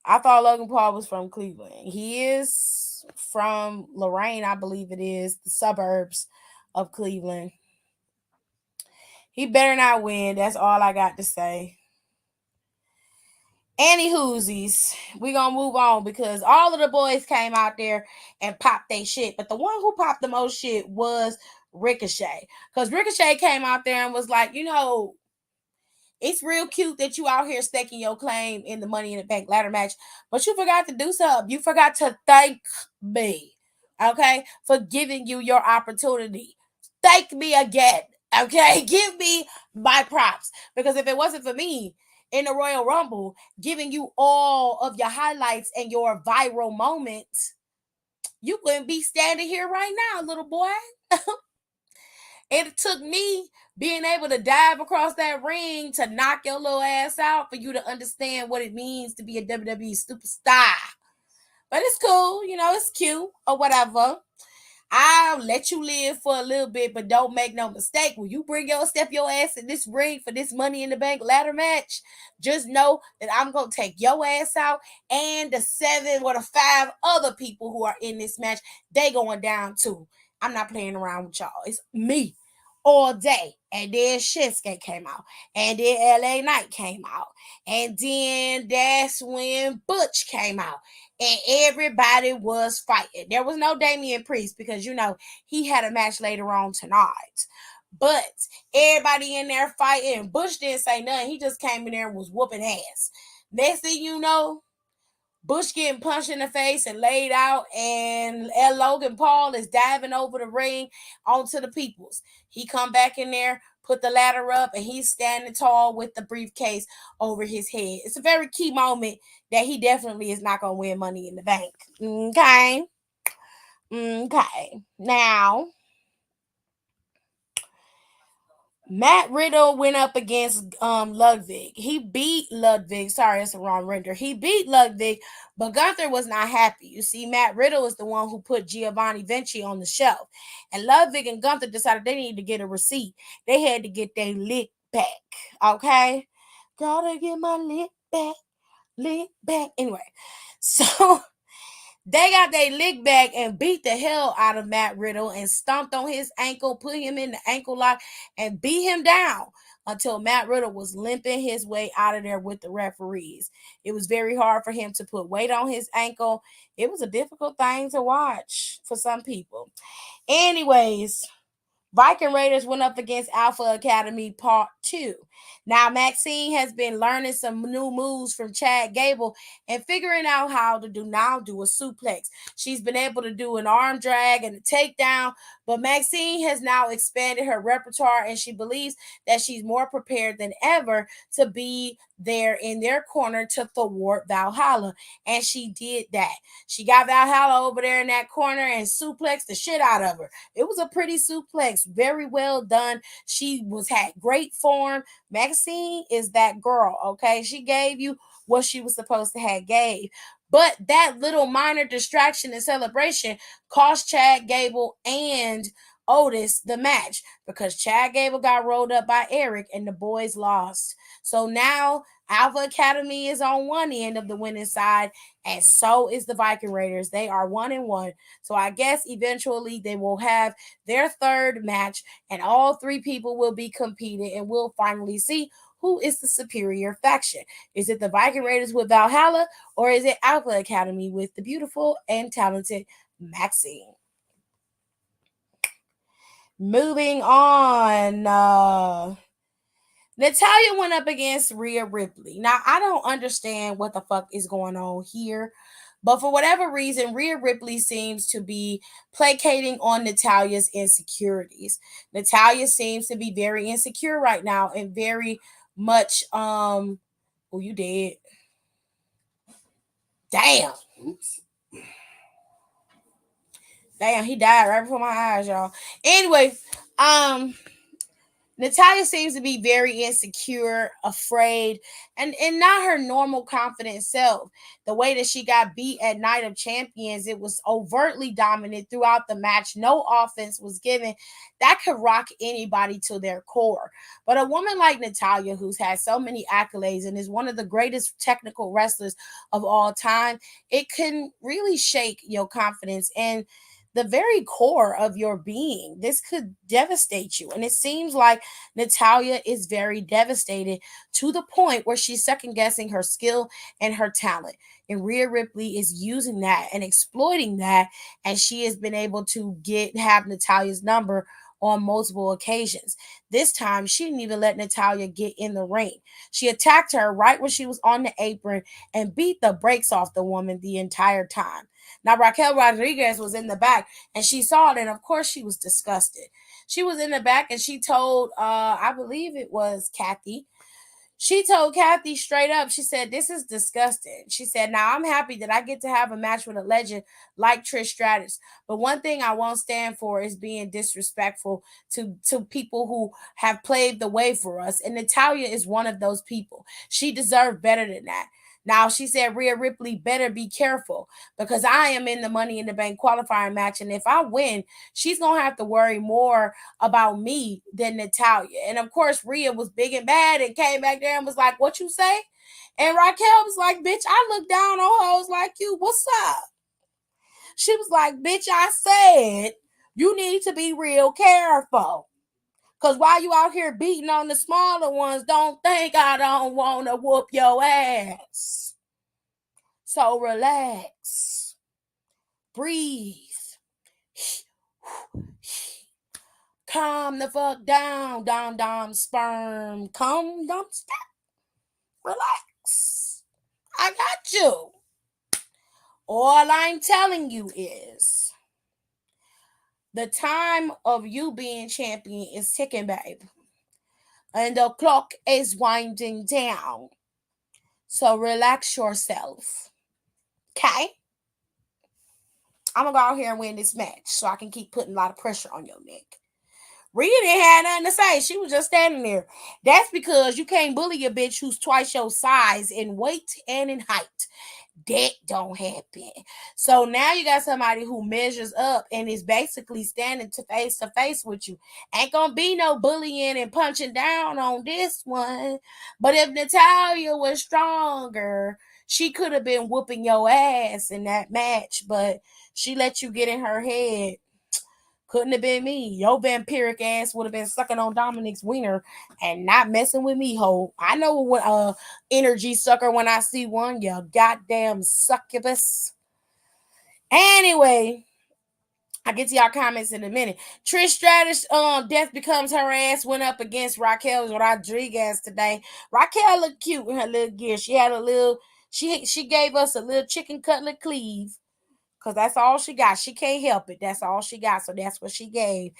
Speaker 1: I thought Logan Paul was from Cleveland. He is from Lorraine, I believe it is, the suburbs of Cleveland. He better not win. That's all I got to say. Anywhoosies, we gonna move on because all of the boys came out there and popped their shit. But the one who popped the most shit was Ricochet. Because Ricochet came out there and was like, it's real cute that you out here staking your claim in the Money in the Bank ladder match, but you forgot to do something. You forgot to thank me, okay, for giving you your opportunity. Thank me again, okay? Give me my props. Because if it wasn't for me in the Royal Rumble giving you all of your highlights and your viral moments, you wouldn't be standing here right now, little boy. It took me being able to dive across that ring to knock your little ass out for you to understand what it means to be a WWE superstar. But it's cool, it's cute or whatever. I'll let you live for a little bit, but don't make no mistake. When you step your ass in this ring for this Money in the Bank ladder match, just know that I'm going to take your ass out and the 7 or the 5 other people who are in this match, they going down too. I'm not playing around with y'all. It's me all day. And then Shinsuke came out. And then LA Knight came out. And then that's when Butch came out. And everybody was fighting. There was no Damian Priest because, he had a match later on tonight. But everybody in there fighting. Butch didn't say nothing. He just came in there and was whooping ass. Next thing you know, Bush getting punched in the face and laid out, and Logan Paul is diving over the ring onto the peoples. He come back in there, put the ladder up, and he's standing tall with the briefcase over his head. It's a very key moment that he definitely is not going to win Money in the Bank. Okay? Okay. Now, Matt Riddle went up against Ludwig. He beat Ludwig. Sorry, it's the wrong render. He beat Ludwig, but Gunther was not happy. You see, Matt Riddle is the one who put Giovanni Vinci on the shelf. And Ludwig and Gunther decided they needed to get a receipt. They had to get their lick back. Okay? Gotta get my lick back. Lick back. Anyway, so they got their lick back and beat the hell out of Matt Riddle and stomped on his ankle, put him in the ankle lock, and beat him down until Matt Riddle was limping his way out of there with the referees. It was very hard for him to put weight on his ankle. It was a difficult thing to watch for some people. Anyways, Viking Raiders went up against Alpha Academy Part 2. Now, Maxine has been learning some new moves from Chad Gable and figuring out how to do a suplex. She's been able to do an arm drag and a takedown, but Maxine has now expanded her repertoire and she believes that she's more prepared than ever to be there in their corner to thwart Valhalla. And she did that. She got Valhalla over there in that corner and suplexed the shit out of her. It was a pretty suplex, very well done. She had great form. Maxine is that girl, okay? She gave you what she was supposed to have gave. But that little minor distraction and celebration cost Chad Gable and Otis the match because Chad Gable got rolled up by Eric and the boys lost. So now Alpha Academy is on one end of the winning side, and so is the Viking Raiders. They are 1-1. So I guess eventually they will have their third match, and all three people will be competing, and we'll finally see who is the superior faction. Is it the Viking Raiders with Valhalla, or is it Alpha Academy with the beautiful and talented Maxine? Moving on. Natalia went up against Rhea Ripley. Now, I don't understand what the fuck is going on here, but for whatever reason, Rhea Ripley seems to be placating on Natalia's insecurities. Natalia seems to be very insecure right now and very much oh, you dead. Damn.
Speaker 3: Oops.
Speaker 1: Damn, he died right before my eyes, y'all. Anyway, Natalia seems to be very insecure, afraid, and not her normal confident self. The way that she got beat at Night of Champions, it was overtly dominant throughout the match. No offense was given. That could rock anybody to their core. But a woman like Natalia, who's had so many accolades and is one of the greatest technical wrestlers of all time, it can really shake your confidence and the very core of your being. This could devastate you. And it seems like Natalia is very devastated to the point where she's second guessing her skill and her talent. And Rhea Ripley is using that and exploiting that. And she has been able to have Natalia's number on multiple occasions. This time, she didn't even let Natalia get in the ring. She attacked her right when she was on the apron and beat the brakes off the woman the entire time. Now, Raquel Rodriguez was in the back and she saw it, and of course she was disgusted. She was in the back and she told, I believe it was Kathy. She told Kathy straight up, she said, "This is disgusting." She said, "Now I'm happy that I get to have a match with a legend like Trish Stratus. But one thing I won't stand for is being disrespectful to people who have paved the way for us. And Natalia is one of those people. She deserved better than that." Now, she said Rhea Ripley better be careful because I am in the Money in the Bank qualifying match. And if I win, she's going to have to worry more about me than Natalia. And of course, Rhea was big and bad and came back there and was like, "What you say?" And Raquel was like, "Bitch, I look down on hoes like you. What's up?" She was like, "Bitch, I said you need to be real careful. Because while you out here beating on the smaller ones, don't think I don't want to whoop your ass. So relax. Breathe. Calm the fuck down, dom sperm. Calm, dom stop. Relax. I got you. All I'm telling you is the time of you being champion is ticking, babe. And the clock is winding down. So relax yourself. Okay? I'm going to go out here and win this match so I can keep putting a lot of pressure on your neck. Rhea didn't have nothing to say. She was just standing there. That's because you can't bully a bitch who's twice your size in weight and in height. That don't happen. So now you got somebody who measures up and is basically standing to face with you. Ain't gonna be no bullying and punching down on this one. But if Natalia was stronger, she could have been whooping your ass in that match. But she let you get in her head. Couldn't have been me. Your vampiric ass would have been sucking on Dominic's wiener and not messing with me, ho. I know what energy sucker when I see one. You goddamn succubus. Anyway, I'll get to y'all comments in a minute. Trish Stratus, death becomes her ass went up against Raquel Rodriguez today. Raquel looked cute in her little gear. She had a little, she gave us a little chicken cutlet cleave. Because that's all she got. She can't help it. That's all she got. So that's what she gave.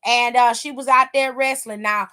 Speaker 1: And she was out there wrestling. Now,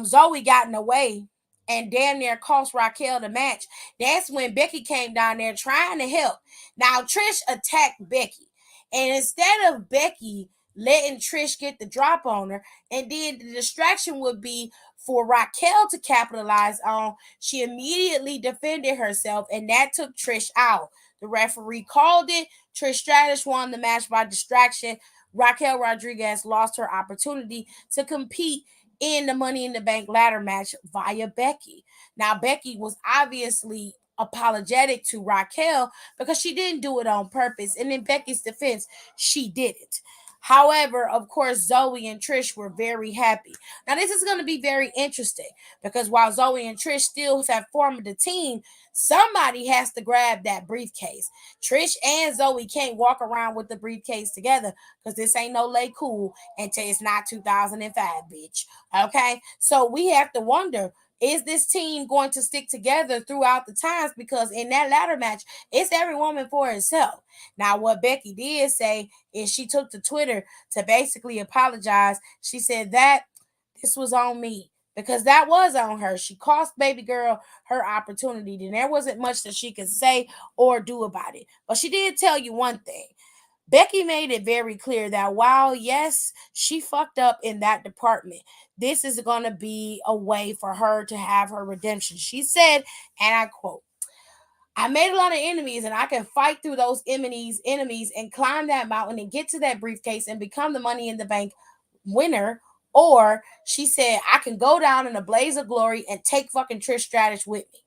Speaker 1: Zoe got in the way and damn near cost Raquel the match. That's when Becky came down there trying to help. Now, Trish attacked Becky. And instead of Becky letting Trish get the drop on her, and then the distraction would be for Raquel to capitalize on, she immediately defended herself, and that took Trish out. The referee called it. Trish Stratus won the match by distraction. Raquel Rodriguez lost her opportunity to compete in the Money in the Bank ladder match via Becky. Now, Becky was obviously apologetic to Raquel because she didn't do it on purpose. And in Becky's defense, she did it. However, of course, Zoe and Trish were very happy. Now, this is going to be very interesting because while Zoe and Trish still have formed a team, somebody has to grab that briefcase. Trish and Zoe can't walk around with the briefcase together because this ain't no lay cool until it's not 2005, bitch. Okay? So we have to wonder, is this team going to stick together throughout the times? Because in that ladder match, it's every woman for herself. Now, what Becky did say is she took to Twitter to basically apologize. She said that this was on me because that was on her. She cost baby girl her opportunity. And there wasn't much that she could say or do about it. But she did tell you one thing. Becky made it very clear that while, yes, she fucked up in that department, this is going to be a way for her to have her redemption. She said, and I quote, I made a lot of enemies and I can fight through those enemies and climb that mountain and get to that briefcase and become the Money in the Bank winner. Or she said, I can go down in a blaze of glory and take fucking Trish Stratus with me.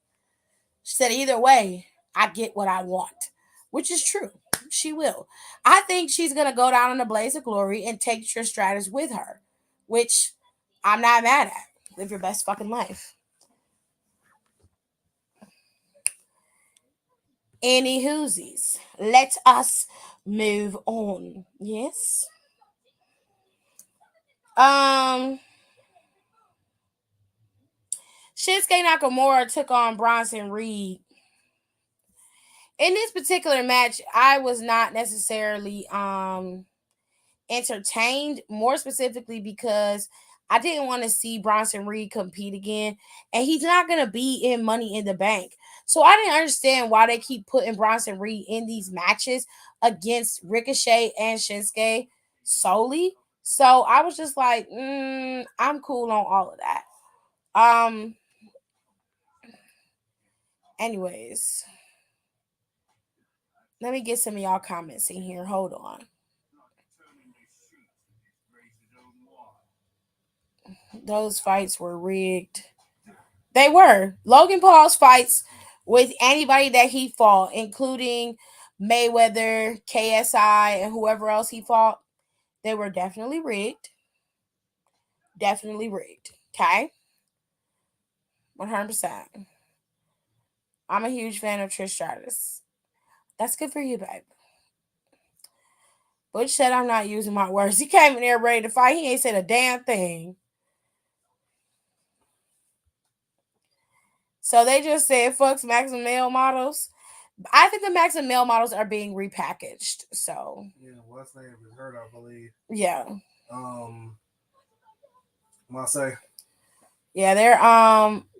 Speaker 1: She said, either way, I get what I want, which is true. She will. I think she's going to go down in a blaze of glory and take Trish Stratus with her, which I'm not mad at. Live your best fucking life. Any whoosies. Let us move on. Yes. Shinsuke Nakamura took on Bronson Reed. In this particular match, I was not necessarily entertained, more specifically because I didn't want to see Bronson Reed compete again, and he's not going to be in Money in the Bank. So I didn't understand why they keep putting Bronson Reed in these matches against Ricochet and Shinsuke solely. So I was just like, I'm cool on all of that. Anyways, let me get some of y'all comments in here. Hold on. Those fights were rigged. They were. Logan Paul's fights with anybody that he fought, including Mayweather, KSI, and whoever else he fought, they were definitely rigged. Definitely rigged. Okay? 100%. I'm a huge fan of Trish Stratus. That's good for you, babe. Butch said I'm not using my words. He came in there ready to fight. He ain't said a damn thing. So they just said fucks Max and male models. I think the Max and male models are being repackaged. So
Speaker 3: yeah, what's name is hurt, I believe.
Speaker 1: Yeah.
Speaker 3: Marseille.
Speaker 1: Yeah,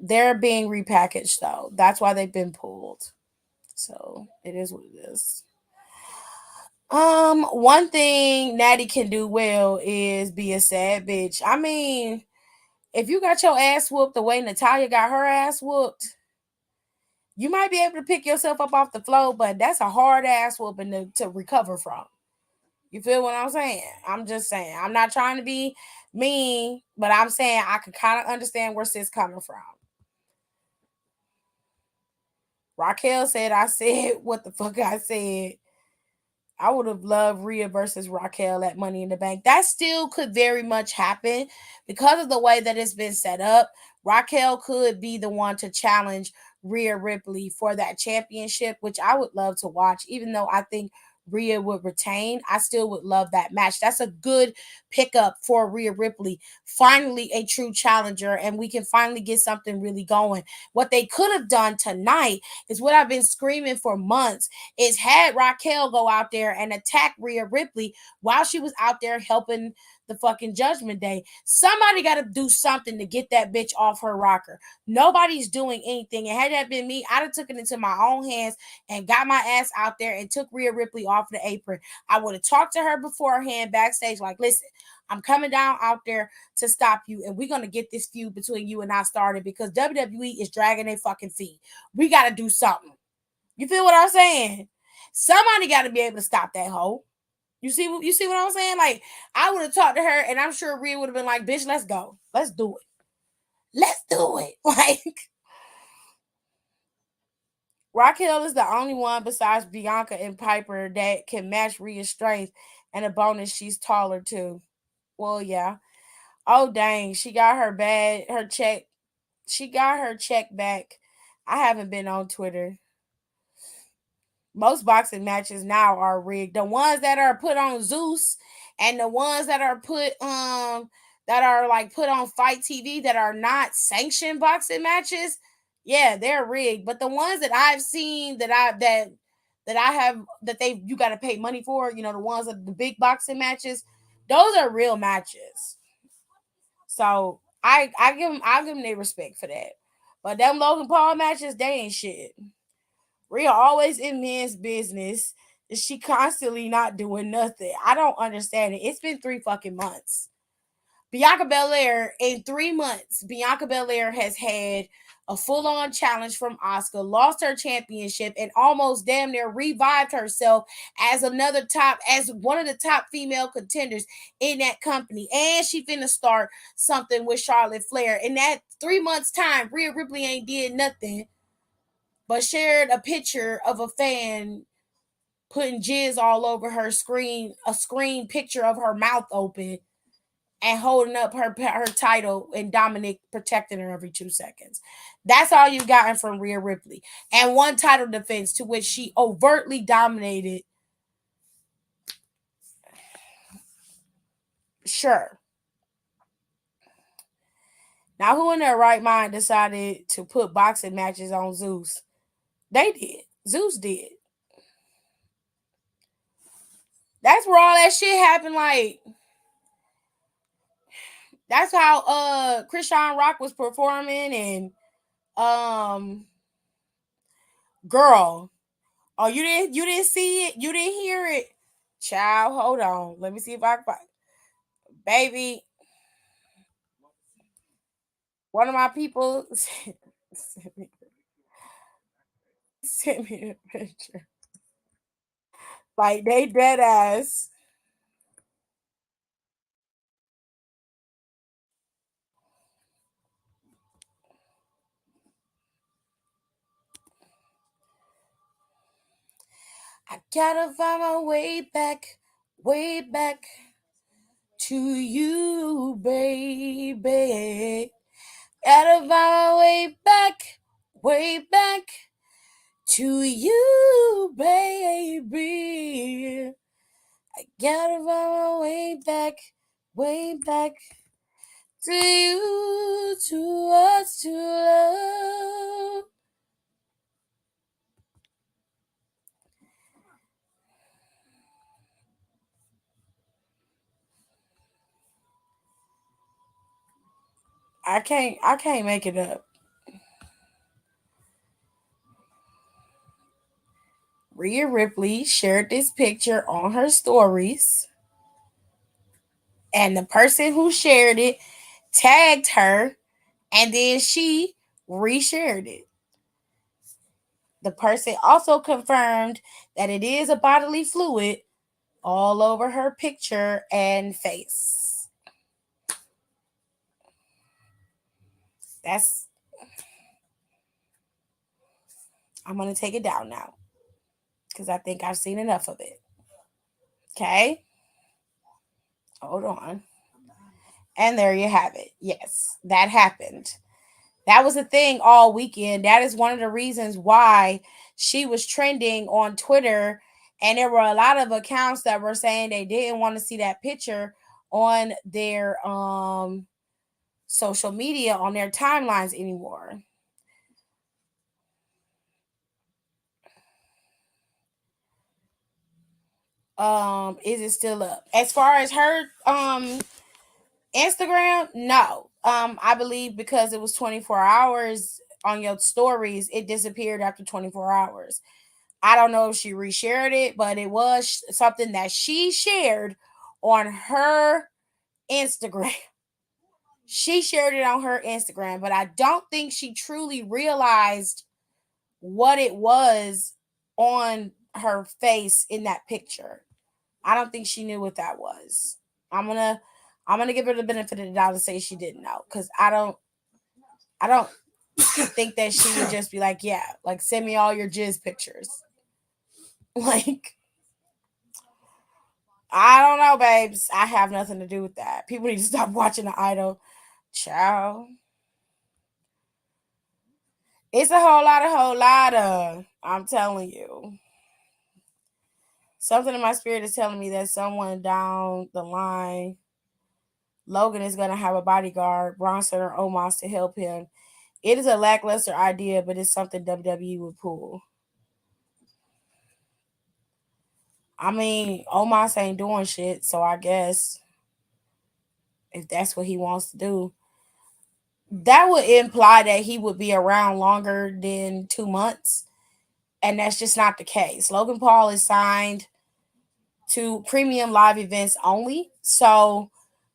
Speaker 1: they're being repackaged though. That's why they've been pulled. So it is what it is. One thing Natty can do well is be a sad bitch. I mean, if you got your ass whooped the way Natalia got her ass whooped, you might be able to pick yourself up off the floor, but that's a hard ass whooping to recover from. You feel what I'm saying? I'm just saying. I'm not trying to be mean, but I'm saying I can kind of understand where sis coming from. Raquel said I said what the fuck I said. I would have loved Rhea versus Raquel at Money in the Bank. That still could very much happen because of the way that it's been set up. Raquel could be the one to challenge Rhea Ripley for that championship, which I would love to watch, even though I think Rhea would retain. I still would love that match. That's a good pickup for Rhea Ripley. Finally, a true challenger, and we can finally get something really going. What they could have done tonight is what I've been screaming for months, is had Raquel go out there and attack Rhea Ripley while she was out there helping the fucking Judgment Day. Somebody got to do something to get that bitch off her rocker. Nobody's doing anything. And had that been me, I'd have taken it into my own hands and got my ass out there and took Rhea Ripley off the apron. I would have talked to her beforehand backstage like, listen, I'm coming down out there to stop you, and we're going to get this feud between you and I started because WWE is dragging their fucking feet. We got to do something. You feel what I'm saying? Somebody got to be able to stop that hoe. You see what I'm saying? Like, I would have talked to her, and I'm sure Rhea would have been like, "Bitch, let's go. Let's do it. Let's do it." Like, Raquel is the only one besides Bianca and Piper that can match Rhea's strength, and a bonus, she's taller too. Well, yeah. Oh dang, her check. She got her check back. I haven't been on Twitter. Most boxing matches now are rigged. The ones that are put on Zeus and the ones that are put on Fight TV that are not sanctioned boxing matches, yeah, they're rigged. But the ones that I've seen that I have that they you got to pay money for, the ones that the big boxing matches, those are real matches. So I give them their respect for that. But them Logan Paul matches, they ain't shit. Rhea always in men's business. She constantly not doing nothing. I don't understand it. It's been 3 fucking months. Bianca Belair, in 3 months, Bianca Belair has had a full-on challenge from Asuka, lost her championship, and almost damn near revived herself as one of the top female contenders in that company. And she finna start something with Charlotte Flair. In that 3 months time, Rhea Ripley ain't did nothing but shared a picture of a fan putting jizz all over her screen, a screen picture of her mouth open and holding up her title, and Dominic protecting her every 2 seconds. That's all you've gotten from Rhea Ripley. And one title defense to which she overtly dominated. Sure. Now, who in their right mind decided to put boxing matches on Zeus? They did. Zeus did. That's where all that shit happened. Like, that's how Christian Rock was performing, and girl, oh, you didn't see it, you didn't hear it, child. Hold on, let me see if I can find, baby. One of my people sent me a picture. Like, they dead ass. I gotta find my way back to you, baby. Gotta find my way back to you, baby. I gotta find my way back to you, to us, to love. I can't make it up. Rhea Ripley shared this picture on her stories, and the person who shared it tagged her, and then she reshared it. The person also confirmed that it is a bodily fluid all over her picture and face. That's I'm gonna take it down now because I think I've seen enough of it. Okay, hold on. And there you have it. Yes, that happened. That was a thing all weekend. That is one of the reasons why she was trending on Twitter. And there were a lot of accounts that were saying they didn't want to see that picture on their social media, on their timelines anymore. Is it still up? As far as her Instagram, no. I believe because it was 24 hours on your stories, it disappeared after 24 hours. I don't know if she reshared it, but it was something that she shared on her Instagram. She shared it on her Instagram, but I don't think she truly realized what it was on her face in that picture. I don't think she knew what that was. I'm gonna I'm gonna give her the benefit of the doubt and say she didn't know, because I don't think that she would just be like, yeah, like send me all your jizz pictures. Like, I don't know, babes. I have nothing to do with that. People need to stop watching the Idol. Ciao. It's a whole lot of. I'm telling you. Something in my spirit is telling me that someone down the line, Logan is going to have a bodyguard, Bronson or Omos, to help him. It is a lackluster idea, but it's something WWE would pull. I mean, Omos ain't doing shit, so I guess if that's what he wants to do, that would imply that he would be around longer than 2 months. And that's just not the case. Logan Paul is signed to premium live events only. So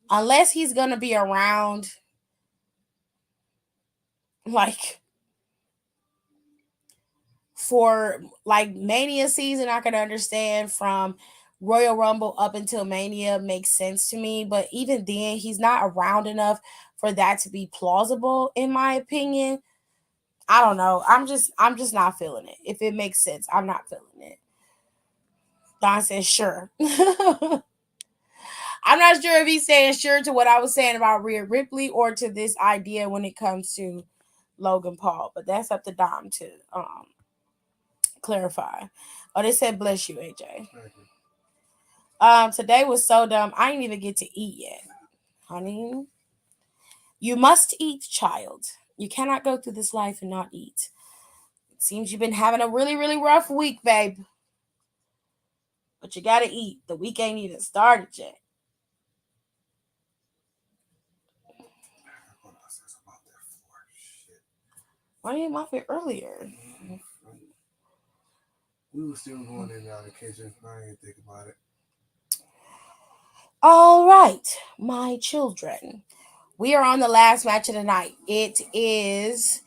Speaker 1: unless he's going to be around like for like Mania season, I can understand from Royal Rumble up until Mania makes sense to me. But even then, he's not around enough for that to be plausible, in my opinion. I don't know. I'm just not feeling it. If it makes sense, I'm not feeling it. Don says sure. I'm not sure if he's saying sure to what I was saying about Rhea Ripley or to this idea when it comes to Logan Paul, but that's up to Dom to clarify. Oh, they said bless you, AJ. Today was so dumb. I didn't even get to eat yet, honey. You must eat, child. You cannot go through this life and not eat. It seems you've been having a really, really rough week, babe. But you gotta eat. The week ain't even started yet. Why didn't you mop it earlier?
Speaker 3: We were still going in and out of the kitchen. I didn't think about it.
Speaker 1: All right, my children. We are on the last match of the night. It is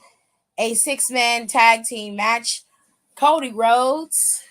Speaker 1: a 6-man tag team match. Cody Rhodes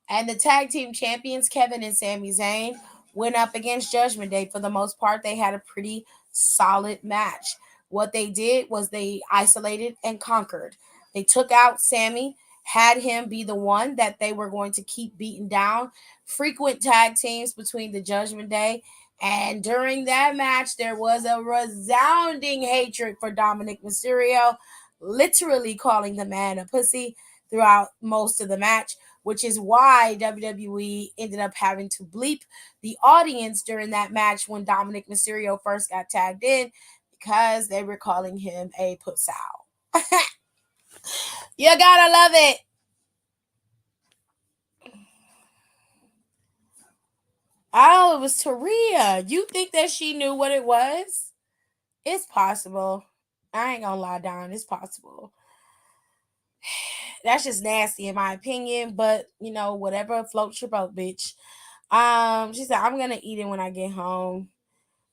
Speaker 1: and the tag team champions, Kevin and Sami Zayn, went up against Judgment Day. For the most part, they had a pretty solid match. What they did was they isolated and conquered. They took out Sami, had him be the one that they were going to keep beating down. Frequent tag teams between the Judgment Day. And during that match, there was a resounding hatred for Dominic Mysterio, literally calling the man a pussy throughout most of the match, which is why WWE ended up having to bleep the audience during that match when Dominic Mysterio first got tagged in, because they were calling him a pussy. You gotta love it. Oh, it was Taria. You think that she knew what it was? It's possible. I ain't gonna lie down. It's possible. That's just nasty in my opinion, but whatever floats your boat, bitch. She said, I'm gonna eat it when I get home.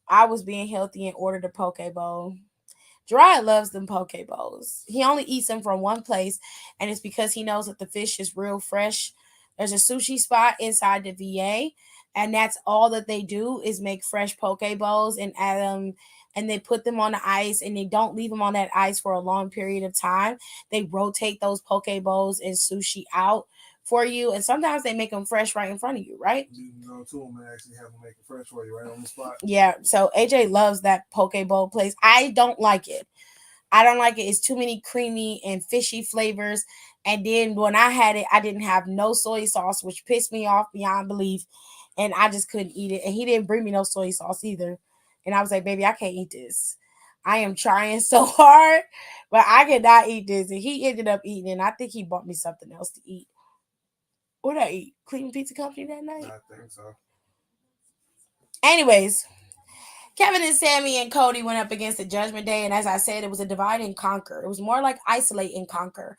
Speaker 1: I was being healthy and ordered a poke bowl. Gerard loves them poke bowls. He only eats them from one place, and it's because he knows that the fish is real fresh. There's a sushi spot inside the VA, and that's all that they do is make fresh poke bowls and add them, and they put them on the ice, and they don't leave them on that ice for a long period of time. They rotate those poke bowls and sushi out for you, and sometimes they make them fresh right in front of you, right?
Speaker 3: You can go to them and actually have them make it fresh for you right on the spot.
Speaker 1: Yeah, so AJ loves that poke bowl place. I don't like it. It's too many creamy and fishy flavors. And then when I had it, I didn't have no soy sauce, which pissed me off beyond belief. And I just couldn't eat it. And he didn't bring me no soy sauce either. And I was like, baby, I can't eat this. I am trying so hard, but I cannot eat this. And he ended up eating it. And I think he bought me something else to eat. What did I eat? Cleveland Pizza Company that night?
Speaker 3: I think so.
Speaker 1: Anyways, Kevin and Sami and Cody went up against the Judgment Day, and as I said, it was a divide and conquer. It was more like isolate and conquer.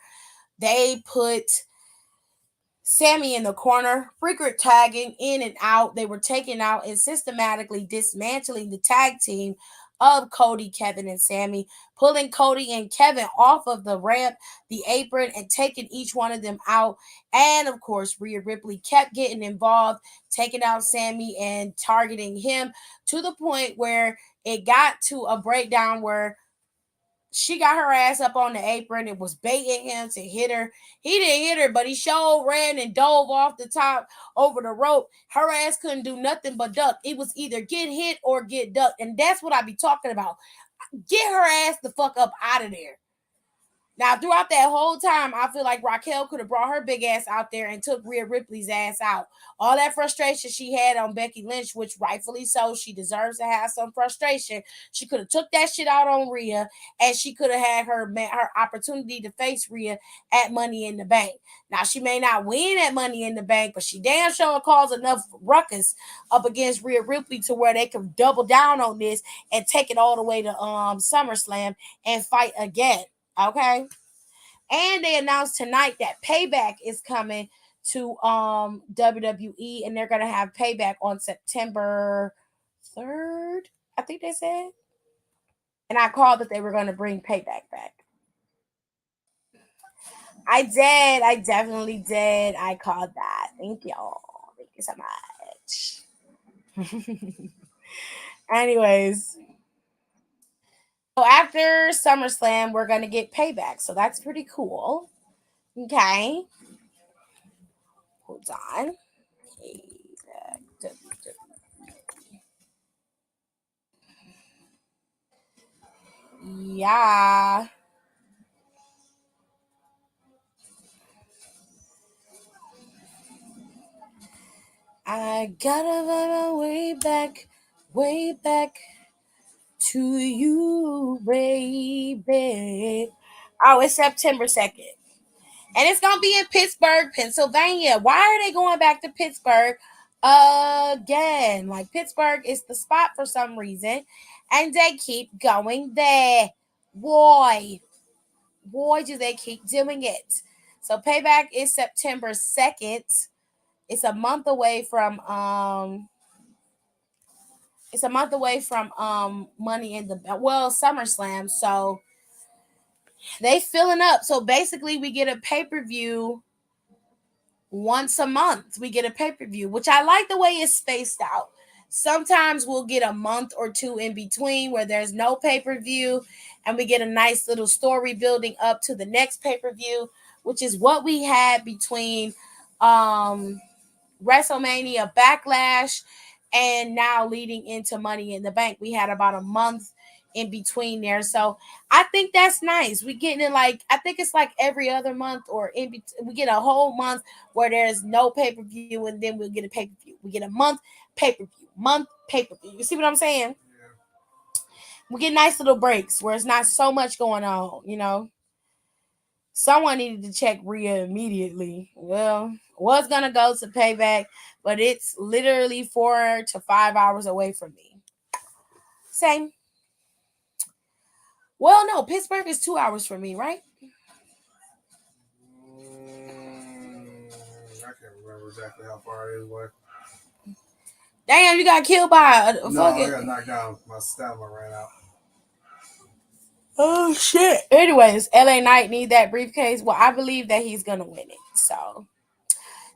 Speaker 1: They put Sami in the corner, frequent tagging in and out. They were taking out and systematically dismantling the tag team of Cody, Kevin, and Sammy, pulling Cody and Kevin off of the ramp, the apron, and taking each one of them out. And of course, Rhea Ripley kept getting involved, taking out Sammy and targeting him to the point where it got to a breakdown where she got her ass up on the apron and was baiting him to hit her. He didn't hit her, but he sure ran and dove off the top over the rope. Her ass couldn't do nothing but duck. It was either get hit or get ducked. And that's what I be talking about. Get her ass the fuck up out of there. Now, throughout that whole time, I feel like Raquel could have brought her big ass out there and took Rhea Ripley's ass out. All that frustration she had on Becky Lynch, which rightfully so, she deserves to have some frustration. She could have took that shit out on Rhea, and she could have had her opportunity to face Rhea at Money in the Bank. Now, she may not win at Money in the Bank, but she damn sure cause enough ruckus up against Rhea Ripley to where they can double down on this and take it all the way to SummerSlam and fight again. Okay. And they announced tonight that Payback is coming to WWE, and they're gonna have Payback on September 3rd, I think they said. And I called that they were gonna bring Payback back. I did. I definitely did. I called that. Thank y'all. Thank you so much. Anyways, so after SummerSlam, we're gonna get Payback. So that's pretty cool. Okay. Hold on. Yeah. I gotta run way back to you, baby. Oh, it's September 2nd. And it's going to be in Pittsburgh, Pennsylvania. Why are they going back to Pittsburgh again? Like, Pittsburgh is the spot for some reason. And they keep going there. Why? Why do they keep doing it? So, Payback is September 2nd. It's a month away from Money in the SummerSlam. So they filling up. So basically we get a pay-per-view once a month. We get a pay-per-view, which I like the way it's spaced out. Sometimes we'll get a month or two in between where there's no pay-per-view and we get a nice little story building up to the next pay-per-view, which is what we had between WrestleMania Backlash and now leading into Money in the Bank. We had about a month in between there. So I think that's nice. We getting it like, I think it's like every other month or we get a whole month where there's no pay-per-view and then we'll get a pay-per-view. We get a month pay-per-view. You see what I'm saying?
Speaker 3: Yeah.
Speaker 1: We get nice little breaks where it's not so much going on, you know. Someone needed to check Rhea immediately. Well, was gonna go to Payback, but it's literally 4 to 5 hours away from me. Same. Well, no, Pittsburgh is 2 hours from me, right?
Speaker 3: I can't remember exactly how far it is away.
Speaker 1: Damn, you got killed by a
Speaker 3: No, I got knocked down. My stamina ran out.
Speaker 1: Oh shit. Anyways, LA Knight need that briefcase. Well, I believe that he's gonna win it. So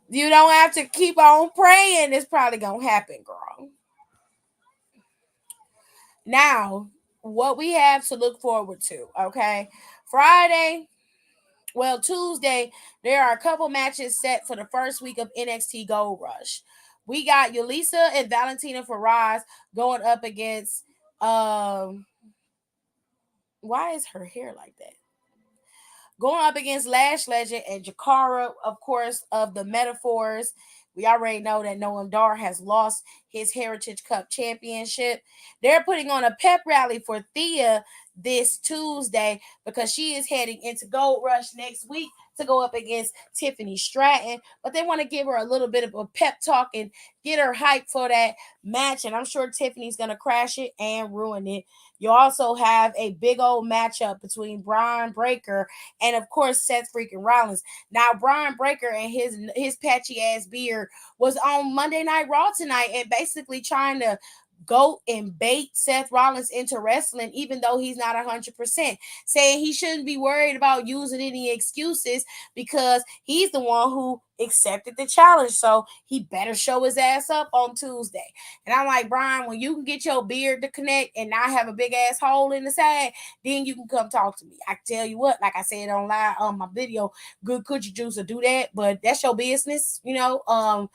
Speaker 1: you don't have to keep on praying. It's probably gonna happen, girl. Now, what we have to look forward to, okay? Tuesday, there are a couple matches set for the first week of NXT Gold Rush. We got Yulisa and Valentina Feroz going up against why is her hair like that? Going up against Lash Legend and Jakara, of course, of the Metaphors. We already know that Noam Dar has lost his Heritage Cup championship. They're putting on a pep rally for Thea this Tuesday because she is heading into Gold Rush next week to go up against Tiffany Stratton. But they want to give her a little bit of a pep talk and get her hyped for that match. And I'm sure Tiffany's going to crash it and ruin it. You also have a big old matchup between Brian Breaker and, of course, Seth freaking Rollins. Now, Brian Breaker and his patchy ass beard was on Monday Night Raw tonight and basically trying to go and bait Seth Rollins into wrestling, even though he's not 100%, saying he shouldn't be worried about using any excuses because he's the one who accepted the challenge. So he better show his ass up on Tuesday. And I'm like, Brian, when you can get your beard to connect and not have a big ass hole in the side, then you can come talk to me. I tell you what, like I said on live on my video, good coochie juice will do that, but that's your business, you know.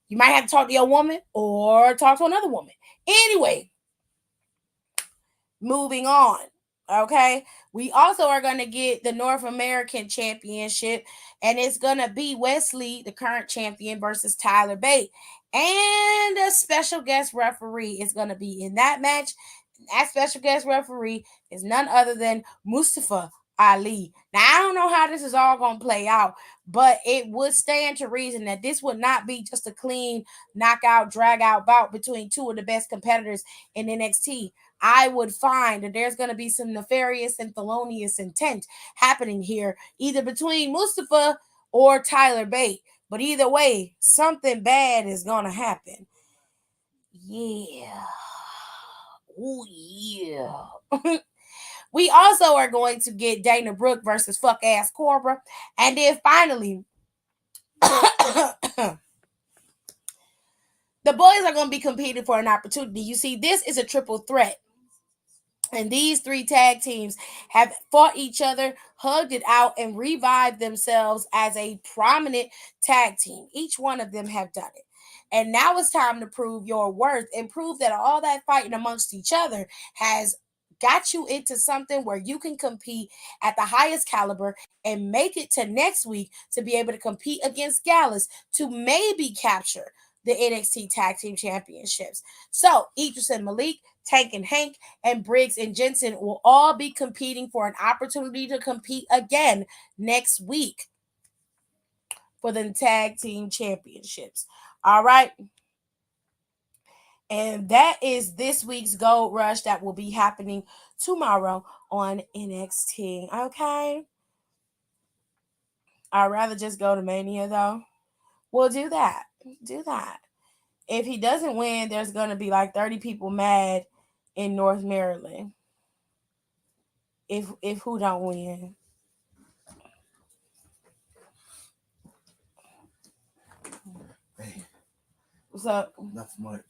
Speaker 1: You might have to talk to your woman or talk to another woman. Anyway, moving on. Okay. We also are going to get the North American Championship, and it's going to be Wesley, the current champion, versus Tyler Bate. And a special guest referee is going to be in that match. That special guest referee is none other than Mustafa Ali. Now, I don't know how this is all going to play out, but it would stand to reason that this would not be just a clean knockout, drag out bout between two of the best competitors in NXT. I would find that there's going to be some nefarious and felonious intent happening here, either between Mustafa or Tyler Bate. But either way, something bad is going to happen. Yeah. Oh, yeah. We also are going to get Dana Brooke versus fuck ass Cobra. And then finally, the boys are going to be competing for an opportunity. You see, this is a triple threat. And these three tag teams have fought each other, hugged it out, and revived themselves as a prominent tag team. Each one of them have done it. And now it's time to prove your worth and prove that all that fighting amongst each other has got you into something where you can compete at the highest caliber and make it to next week to be able to compete against Gallus to maybe capture the NXT Tag Team Championships. So, Idris and Malik, Tank and Hank, and Briggs and Jensen will all be competing for an opportunity to compete again next week for the Tag Team Championships. All right. And that is this week's Gold Rush that will be happening tomorrow on NXT. Okay. I'd rather just go to Mania though. We'll do that. Do that. If he doesn't win, there's going to be like 30 people mad in North Maryland. If who don't win.
Speaker 3: Hey,
Speaker 1: What's up?
Speaker 3: not much.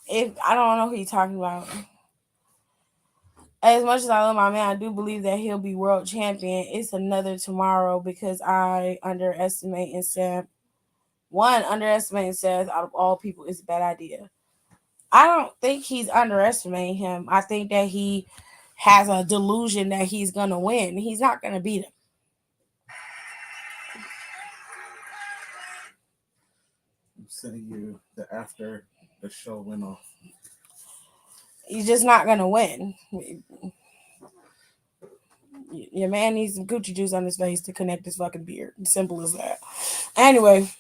Speaker 1: If I don't know who you're talking about. As much as I love my man, I do believe that he'll be world champion. It's another tomorrow because I underestimate and Seth. One, underestimating Seth out of all people is a bad idea. I don't think he's underestimating him. I think that he has a delusion that he's going to win. He's not going to beat him.
Speaker 3: I'm sending you the after the show went off.
Speaker 1: He's just not going to win. Your man needs some coochie juice on his face to connect his fucking beard. Simple as that. Anyway,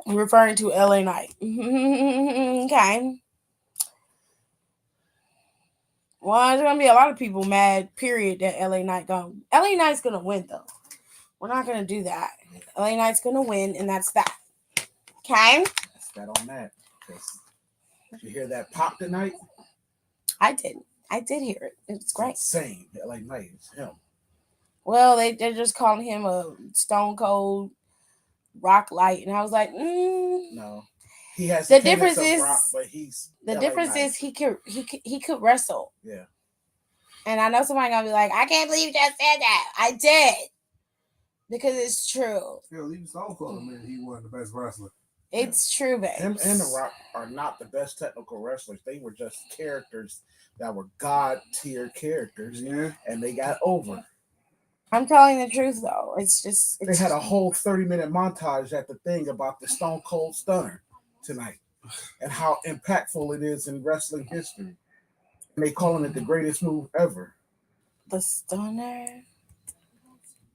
Speaker 1: referring to LA Knight. Okay. Well, there's gonna be a lot of people mad, period, that LA Knight gone. LA Knight's gonna win though. We're not gonna do that. LA Knight's gonna win, and that's that. Okay?
Speaker 3: That's that on that. Did you hear that pop tonight?
Speaker 1: I did. I did hear it. It's great.
Speaker 3: Insane. LA Knight is him.
Speaker 1: Well, they're just calling him a stone cold rock light. And I was like,
Speaker 3: No. He has
Speaker 1: the difference is
Speaker 3: rock, but he's
Speaker 1: the
Speaker 3: LA
Speaker 1: difference
Speaker 3: Knight.
Speaker 1: is he could wrestle.
Speaker 3: Yeah.
Speaker 1: And I know somebody gonna be like, I can't believe you just said that. I did. Because it's true.
Speaker 4: Hell, even Stone Cold admitted he wasn't the best wrestler.
Speaker 1: It's true, babe.
Speaker 3: Him and The Rock are not the best technical wrestlers. They were just characters that were God tier characters.
Speaker 4: Yeah.
Speaker 3: And they got over.
Speaker 1: I'm telling the truth though. It's
Speaker 3: They had a whole 30-minute montage at the thing about the Stone Cold Stunner tonight and how impactful it is in wrestling history. And they calling it the greatest move ever.
Speaker 1: the Stunner.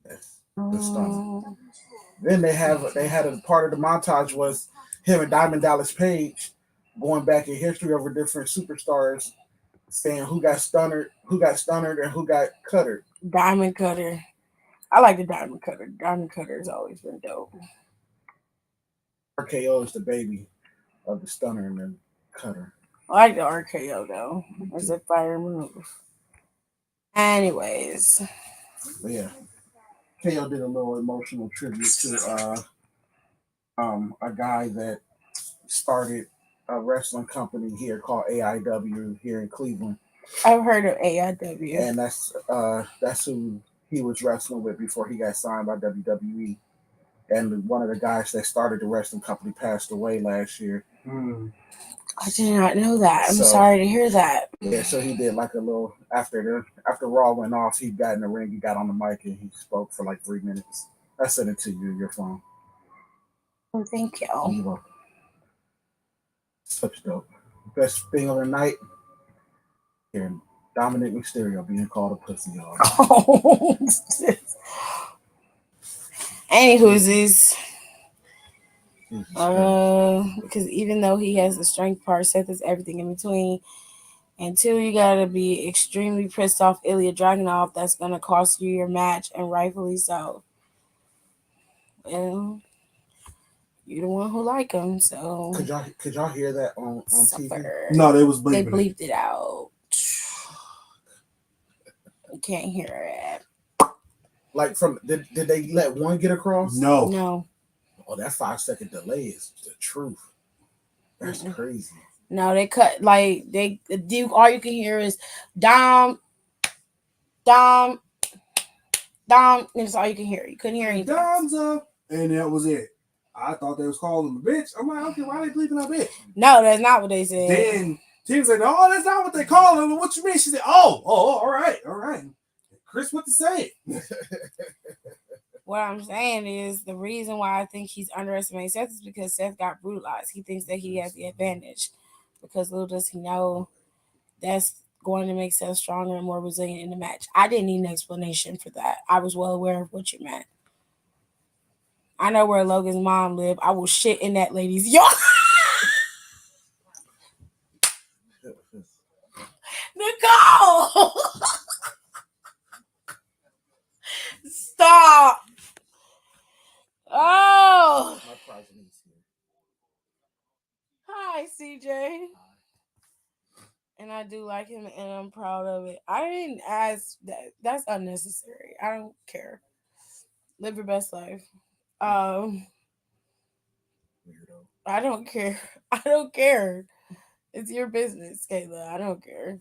Speaker 3: Yes, the Stunner. Then they had a part of the montage was him and Diamond Dallas Page going back in history over different superstars, saying who got stunnered, and who got cuttered.
Speaker 1: Diamond Cutter. I like the Diamond Cutter. Diamond Cutter has always been dope.
Speaker 3: RKO is the baby of the Stunner and the Cutter.
Speaker 1: I like the RKO though. It's a fire move. Anyways,
Speaker 3: But yeah, KO did a little emotional tribute to a guy that started a wrestling company here called AIW here in Cleveland,
Speaker 1: I've heard of AIW.
Speaker 3: and that's who he was wrestling with before he got signed by WWE. And one of the guys that started the wrestling company passed away last year.
Speaker 1: I did not know that. I'm
Speaker 3: So-
Speaker 1: sorry to hear that.
Speaker 3: Yeah, so he did like a little after Raw went off, he got in the ring, he got on the mic, and he spoke for like 3 minutes. I sent it to you, your phone.
Speaker 1: Oh, thank you.
Speaker 3: You're welcome. Such dope. Best thing of the night, hearing Dominic Mysterio being called a pussy, y'all.
Speaker 1: Oh, anywho's this?
Speaker 3: Jesus Christ.
Speaker 1: Because even though he has the strength part, Seth is everything in between. And two, you gotta be extremely pissed off Ilya Dragunov. That's gonna cost you your match, and rightfully so. Well, you're the one who like him, so
Speaker 3: Could y'all hear that on TV?
Speaker 1: suffer.
Speaker 4: No, they was
Speaker 1: They
Speaker 4: bleeping.
Speaker 1: bleeped it out. You can't hear it.
Speaker 3: Like did they let one get across?
Speaker 4: No.
Speaker 1: No,
Speaker 3: Oh, that 5-second delay is the truth. That's crazy.
Speaker 1: no, they cut like they do. All you can hear is Dom, Dom, Dom. And that's all you can hear. You couldn't hear anything.
Speaker 4: Dom's up, and that was it. I thought they was calling him a bitch. I'm like, okay, why are they bleeping a bitch?
Speaker 1: No, that's not what they said.
Speaker 4: Then Tim said, no, that's not what they call him. What you mean? She said, oh, all right. Chris, what to say?
Speaker 1: What I'm saying is the reason why I think he's underestimating Seth is because Seth got brutalized. He thinks that he has the advantage because little does he know that's going to make Seth stronger and more resilient in the match. I didn't need an explanation for that. I was well aware of what you meant. I know where Logan's mom lived. I will shit in that lady's yard. Nicole! Stop! Oh!
Speaker 3: My progeny here.
Speaker 1: Hi, CJ. And I do like him, and I'm proud of it. I didn't ask that. That's unnecessary. I don't care. Live your best life.
Speaker 3: Weirdo.
Speaker 1: I don't care. I don't care. It's your business, Kayla. I don't care.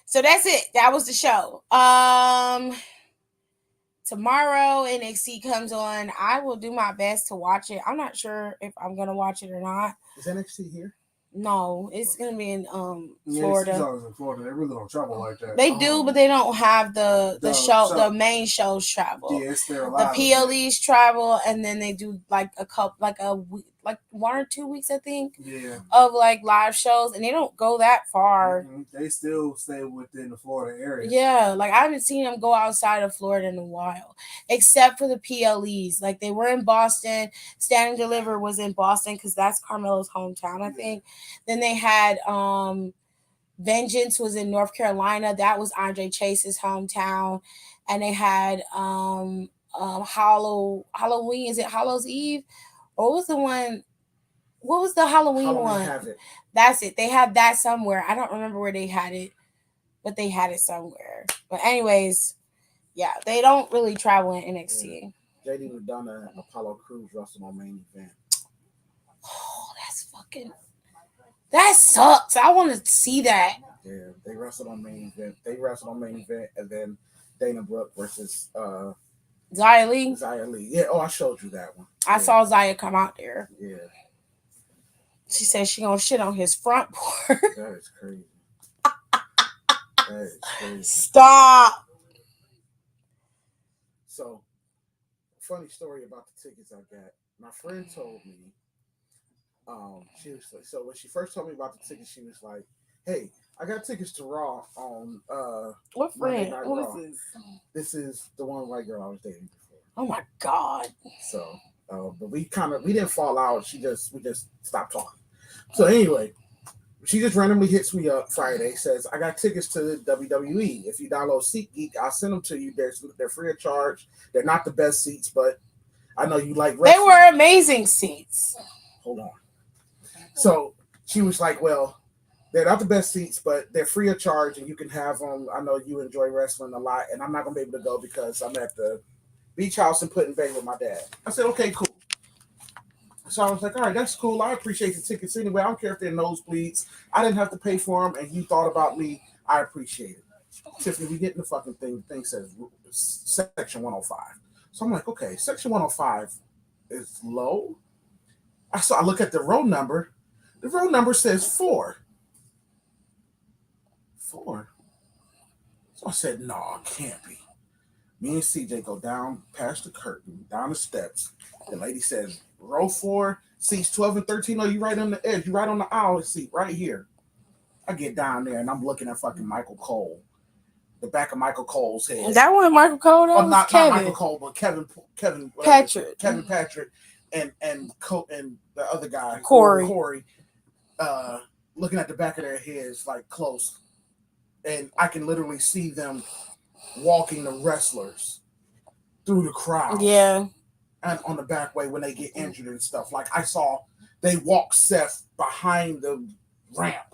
Speaker 1: So that's it. That was the show. Tomorrow NXT comes on. I will do my best to watch it. I'm not sure if I'm gonna watch it or not.
Speaker 3: Is NXT here?
Speaker 1: No, it's gonna be in
Speaker 4: Yeah,
Speaker 1: Florida.
Speaker 4: it's always in Florida. They really don't travel like that.
Speaker 1: They do, but they don't have the show.
Speaker 4: so-
Speaker 1: The main shows travel.
Speaker 4: Yeah, it's their
Speaker 1: The
Speaker 4: live.
Speaker 1: PLEs travel, and then they do like a couple, like a week, like 1 or 2 weeks, I think,
Speaker 4: Yeah.
Speaker 1: of like live shows, and they don't go that far.
Speaker 4: Mhm. They still stay within the Florida area.
Speaker 1: Yeah, like I haven't seen them go outside of Florida in a while, except for the PLEs. Like they were in Boston. Stand and Deliver was in Boston because that's Carmelo's hometown, I think. Then they had Vengeance was in North Carolina. That was Andre Chase's hometown. And they had Halloween. Is it Hallow's Eve? Or what was the one? What was the Halloween one?
Speaker 3: Havoc.
Speaker 1: That's it. They had that somewhere. I don't remember where they had it, but they had it somewhere. But anyways, yeah, they don't really travel in NXT.
Speaker 3: JD Madonna and Apollo Crews wrestled on main event.
Speaker 1: Oh, that sucks. I want to see that.
Speaker 3: Yeah, they wrestled on main event. And then Dana Brooke versus
Speaker 1: Xia Li.
Speaker 3: Xia Li. Yeah, I showed you that one.
Speaker 1: I saw Xia come out there.
Speaker 3: Yeah.
Speaker 1: She said she gonna shit on his front porch.
Speaker 3: That is crazy. That is crazy.
Speaker 1: Stop.
Speaker 3: So, funny story about the tickets I got. My friend told me, she was like, so when she first told me about the tickets, she was like, "Hey, I got tickets to Raw on
Speaker 1: What
Speaker 3: Monday
Speaker 1: friend?
Speaker 3: Night
Speaker 1: What
Speaker 3: Raw."
Speaker 1: is this?
Speaker 3: This is the one white girl I was dating before.
Speaker 1: Oh my god.
Speaker 3: So, but we didn't fall out. We just stopped talking. So anyway, she just randomly hits me up Friday, says, "I got tickets to the WWE. If you download SeatGeek, I'll send them to you. They're free of charge. They're not the best seats, but I know you like wrestling."
Speaker 1: They were amazing seats.
Speaker 3: Hold on. So she was like, well, they're not the best seats, but they're free of charge and you can have them. I know you enjoy wrestling a lot, and I'm not going to be able to go because I'm at the beach house in Put-in-Bay with my dad. I said, okay, cool. So I was like, all right, that's cool. I appreciate the tickets anyway. I don't care if they're nosebleeds. I didn't have to pay for them, and you thought about me. I appreciate it. Tiffany, we get in the fucking thing. The thing says section 105. So I'm like, okay, section 105 is low. I look at the row number. The row number says 4. 4. So I said, no, it can't be. Me and CJ go down past the curtain, down the steps. The lady says, row 4, seats 12 and 13. Oh, you right on the edge. You right on the aisle seat right here. I get down there and I'm looking at fucking Michael Cole. The back of Michael Cole's head.
Speaker 2: That wasn't Michael Cole. That was
Speaker 3: not Michael Cole, but Kevin
Speaker 2: Patrick.
Speaker 3: Kevin Patrick and the other guy,
Speaker 2: Corey.
Speaker 3: Looking at the back of their heads like close. And I can literally see them walking the wrestlers through the crowd.
Speaker 2: Yeah.
Speaker 3: And on the back way when they get injured and stuff. Like I saw they walk Seth behind the ramp.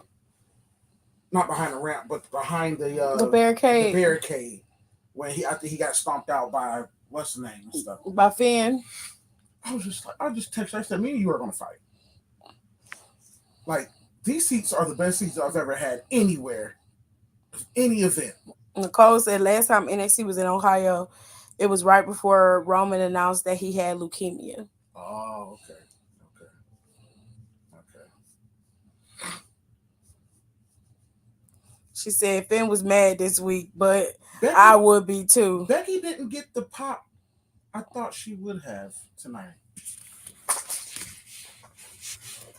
Speaker 3: Not behind the ramp, but behind the
Speaker 2: barricade.
Speaker 3: The barricade. When after he got stomped out by what's the name and stuff.
Speaker 2: By Finn.
Speaker 3: I just texted. I said, me and you are gonna fight. Like these seats are the best seats I've ever had anywhere. Any event.
Speaker 2: Nicole said last time NXT was in Ohio, it was right before Roman announced that he had leukemia.
Speaker 3: Oh, okay.
Speaker 2: She said Finn was mad this week, but I would be too.
Speaker 3: Becky didn't get the pop I thought she would have tonight.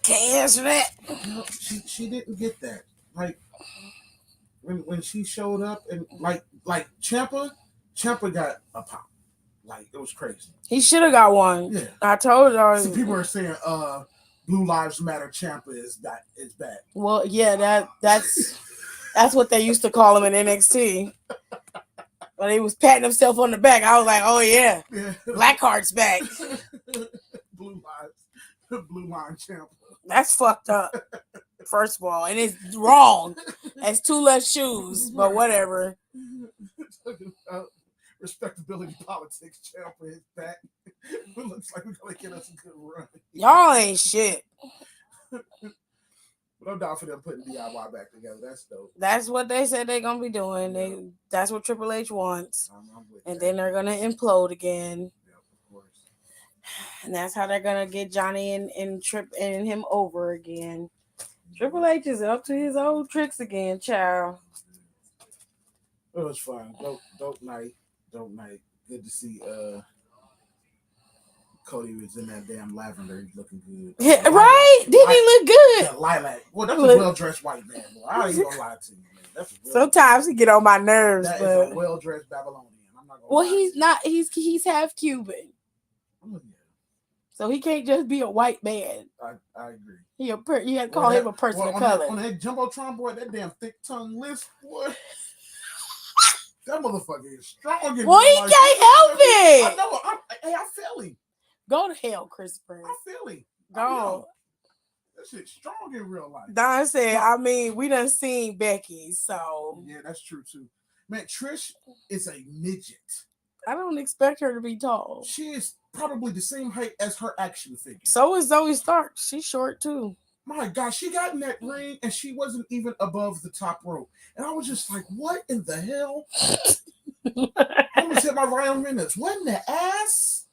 Speaker 2: Can't answer that.
Speaker 3: No, she didn't get that. Like when she showed up and like Ciampa got a pop. Like it was crazy. He
Speaker 2: should have got one.
Speaker 3: Yeah.
Speaker 2: I told her.
Speaker 3: See, people are saying Blue Lives Matter Ciampa is back.
Speaker 2: Well, yeah, that's what they used to call him in NXT. But he was patting himself on the back. I was like, oh yeah. Blackheart's back.
Speaker 3: Blue Line Ciampa.
Speaker 2: That's fucked up. First of all, and it's wrong. Has 2 left shoes, but whatever.
Speaker 3: Respectability politics, Ciampa is back. It looks like we're gonna get us a good run.
Speaker 2: Y'all ain't shit.
Speaker 3: But I'm down for them putting DIY back together. That's dope.
Speaker 2: That's what they said they're gonna be doing. That's what Triple H wants. And then they're gonna implode again.
Speaker 3: Yeah, of course.
Speaker 2: And that's how they're gonna get Johnny and Trip and him over again. Triple H is up to his old tricks again, child.
Speaker 3: It was fun. Dope night. Good to see Cody was in that damn lavender. He's looking good.
Speaker 2: Yeah, right? Didn't he look good?
Speaker 3: That lilac. Well, that's a well-dressed white man. Boy. I ain't gonna lie to you, man.
Speaker 2: Sometimes he get on my nerves.
Speaker 3: That
Speaker 2: but
Speaker 3: is a well-dressed Babylonian. I'm not gonna
Speaker 2: well,
Speaker 3: lie
Speaker 2: he's not. He's half Cuban.
Speaker 3: Oh, yeah.
Speaker 2: So he can't just be a white man.
Speaker 3: I agree.
Speaker 2: You have to call him a person of color.
Speaker 3: On that Jumbotron, boy, that damn thick tongue list, boy. That motherfucker is strong.
Speaker 2: Well, he can't help it.
Speaker 3: I know. I feel him.
Speaker 2: Go to hell, Christopher.
Speaker 3: I feel him.
Speaker 2: Go.
Speaker 3: That shit's strong in real life.
Speaker 2: Don said, I mean, we done seen Becky, so.
Speaker 3: Yeah, that's true, too. Man, Trish is a midget.
Speaker 2: I don't expect her to be tall.
Speaker 3: She is probably the same height as her action figure.
Speaker 2: So is Zoe Stark. She's short, too.
Speaker 3: My God, she got in that ring and she wasn't even above the top rope. And I was just like, what in the hell? I almost hit my Ryan Reynolds. What in the ass?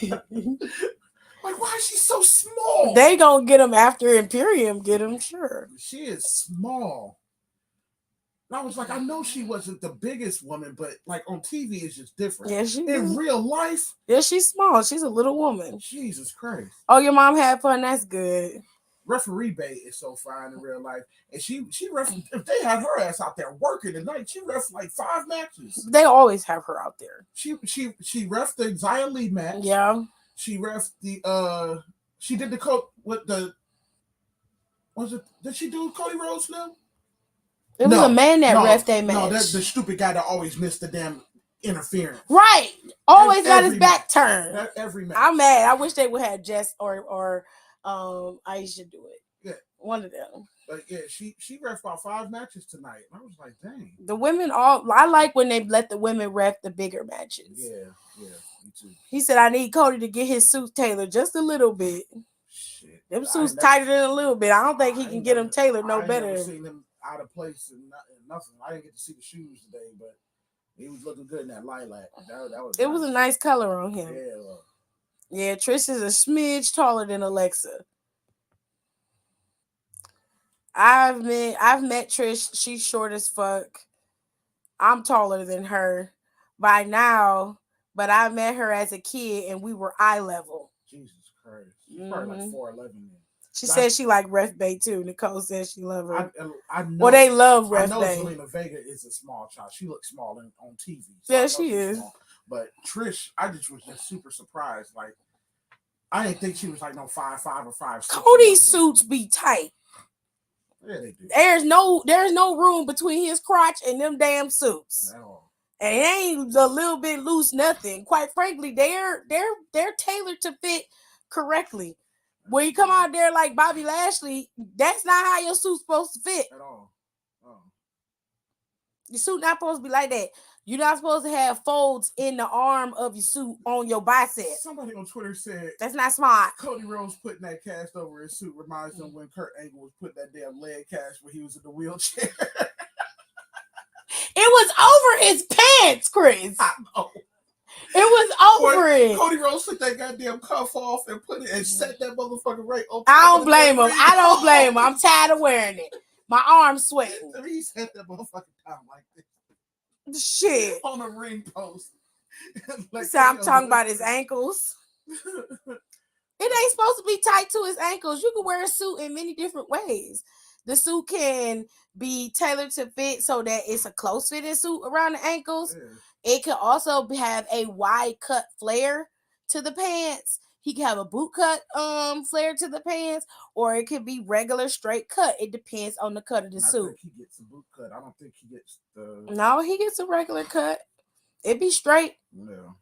Speaker 3: Like, why is she so small?
Speaker 2: They gonna get him after Imperium get him, sure.
Speaker 3: She is small. And I was like, I know she wasn't the biggest woman, but like on TV it's just different.
Speaker 2: Yeah, she
Speaker 3: in real life.
Speaker 2: Yeah, she's small. She's a little woman.
Speaker 3: Jesus Christ.
Speaker 2: Oh, your mom had fun. That's good.
Speaker 3: Referee Bay is so fine in real life. And she ref, if they had her ass out there working tonight, she ref like 5 matches.
Speaker 2: They always have her out there.
Speaker 3: She ref the Xia Li match.
Speaker 2: Yeah.
Speaker 3: She ref the she did the coat with the did she do Cody Rhodes now?
Speaker 2: It was a man that ref that match.
Speaker 3: No, that's the stupid guy that always missed the damn interference.
Speaker 2: Right. Always got his back turned.
Speaker 3: Every match.
Speaker 2: I'm mad. I wish they would have Jess or Aisha do it.
Speaker 3: Yeah.
Speaker 2: One of them.
Speaker 3: Like, yeah, she ref about 5 matches tonight. And I was like, dang.
Speaker 2: The women I like when they let the women ref the bigger matches.
Speaker 3: Yeah, me too.
Speaker 2: He said I need Cody to get his suits tailored just a little bit.
Speaker 3: Shit.
Speaker 2: Them suits tighter than a little bit. I don't think he can get them tailored no better.
Speaker 3: I never seen him out of place and nothing. I didn't get to see the shoes today, but he was looking good in that lilac.
Speaker 2: It was a nice color on him.
Speaker 3: Yeah.
Speaker 2: Trish is a smidge taller than Alexa. I've met Trish. She's short as fuck. I'm taller than her by now, but I met her as a kid and we were eye level.
Speaker 3: Jesus Christ. She's probably like 4'11 then.
Speaker 2: She said she like Ref Bay too. Nicole says she love her.
Speaker 3: I know.
Speaker 2: Well, they love Ref
Speaker 3: Bay. I know
Speaker 2: Bay.
Speaker 3: Zelina Vega is a small child. She looks small on TV.
Speaker 2: So yeah, she is.
Speaker 3: Small. But Trish, I just was super surprised. Like, I didn't think she was like no 5'5" or 5'6".
Speaker 2: Cody's suits be tight.
Speaker 3: Yeah, they do.
Speaker 2: There's no room between his crotch and them damn suits.
Speaker 3: At all.
Speaker 2: And it ain't a little bit loose, nothing. Quite frankly, they're tailored to fit correctly. When you come out there like Bobby Lashley, that's not how your suit's supposed to fit.
Speaker 3: At all.
Speaker 2: Your suit not supposed to be like that. You're not supposed to have folds in the arm of your suit on your bicep.
Speaker 3: Somebody on Twitter said
Speaker 2: that's not smart.
Speaker 3: Cody Rhodes putting that cast over his suit reminds them when Kurt Angle was putting that damn leg cast when he was in the wheelchair.
Speaker 2: It was over his pants, Chris.
Speaker 3: I know.
Speaker 2: It was over it.
Speaker 3: Cody Rhodes took that goddamn cuff off and put it and set that motherfucker right on.
Speaker 2: I don't blame him. I don't blame him. I'm tired of wearing it. My arm's sweating.
Speaker 3: I mean, he set that motherfucker down like this.
Speaker 2: Shit.
Speaker 3: On a ring post.
Speaker 2: Like, so I'm talking about his ankles. It ain't supposed to be tight to his ankles. You can wear a suit in many different ways. The suit can be tailored to fit so that it's a close fitting suit around the ankles. Yeah. It can also have a wide cut flare to the pants. He can have a boot cut flare to the pants, or it could be regular straight cut. It depends on the cut of the suit.
Speaker 3: I think he gets a boot cut. I don't think he gets the...
Speaker 2: No, he gets a regular cut. It be straight.
Speaker 3: Yeah.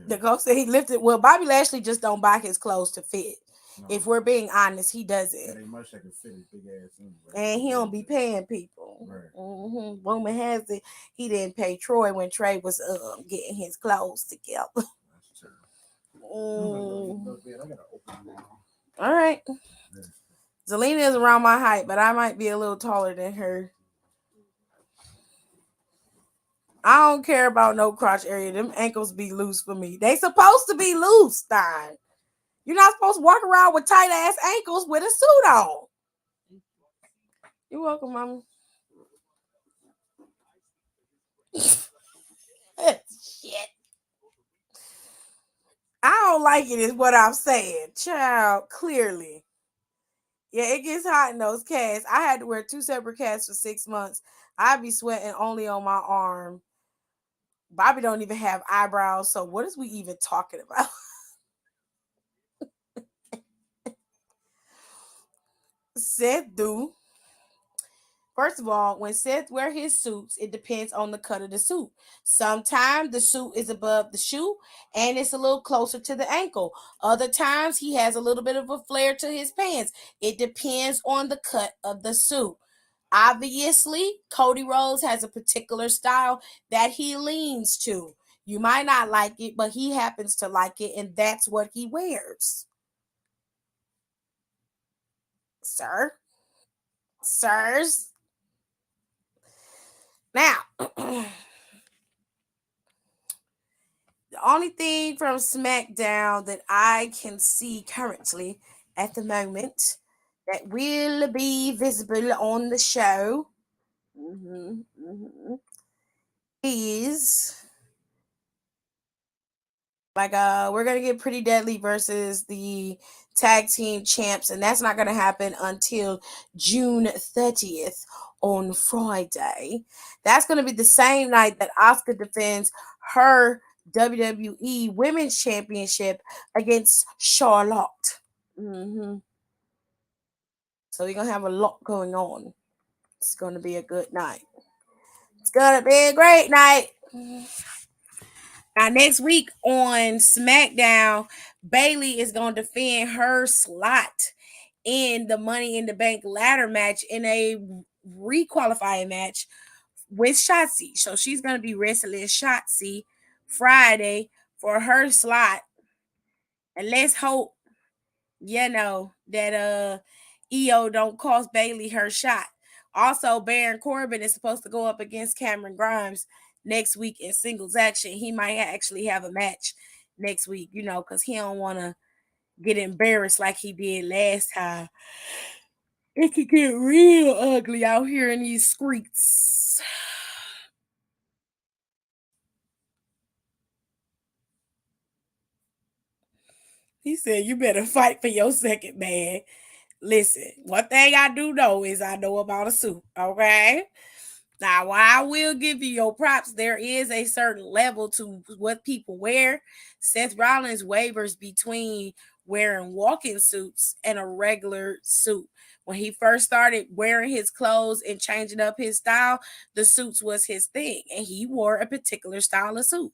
Speaker 2: The ghost said he lifted. Well, Bobby Lashley just don't buy his clothes to fit. No. If we're being honest, he doesn't.
Speaker 3: It ain't much that can fit his big ass anyway.
Speaker 2: And he don't be paying people.
Speaker 3: Right.
Speaker 2: Mm-hmm. Rumor has it he didn't pay Troy when Trey was getting his clothes together.
Speaker 3: That's true. I gotta open now.
Speaker 2: All right. Yeah. Zelina is around my height, but I might be a little taller than her. I don't care about no crotch area. Them ankles be loose for me. They supposed to be loose, Stein. You're not supposed to walk around with tight ass ankles with a suit on. You're welcome, Mama. Shit. I don't like it is what I'm saying. Child, clearly. Yeah, it gets hot in those casts. I had to wear 2 separate casts for 6 months. I'd be sweating only on my arm. Bobby don't even have eyebrows, so what is we even talking about? Seth do. First of all, when Seth wear his suits, it depends on the cut of the suit. Sometimes the suit is above the shoe and it's a little closer to the ankle. Other times he has a little bit of a flare to his pants. It depends on the cut of the suit. Obviously, Cody Rhodes has a particular style that he leans to. You might not like it, but he happens to like it, and that's what he wears. Sirs. Now, the only thing from SmackDown that I can see currently at the moment that will be visible on the show is like we're gonna get Pretty Deadly versus the tag team champs, and that's not gonna happen until June 30th on Friday. That's gonna be the same night that Asuka defends her WWE Women's Championship against Charlotte. So we're gonna have a lot going on. It's gonna be a good night. It's gonna be a great night.
Speaker 1: Now, next week on SmackDown, Bailey is going to defend her slot in the Money in the Bank ladder match in a requalifying match with Shotzi. So she's going to be wrestling Shotzi Friday for her slot. And let's hope, that EO don't cost Bailey her shot. Also, Baron Corbin is supposed to go up against Cameron Grimes next week in singles action. He might actually have a match next week, because he don't want to get embarrassed like he did last time. It could get real ugly out here in these streets. He said, "You better fight for your second man." Listen, one thing I do know is I know about a suit, okay? Now, while I will give you your props, there is a certain level to what people wear. Seth Rollins wavers between wearing walking suits and a regular suit. When he first started wearing his clothes and changing up his style, the suits was his thing, and he wore a particular style of suit.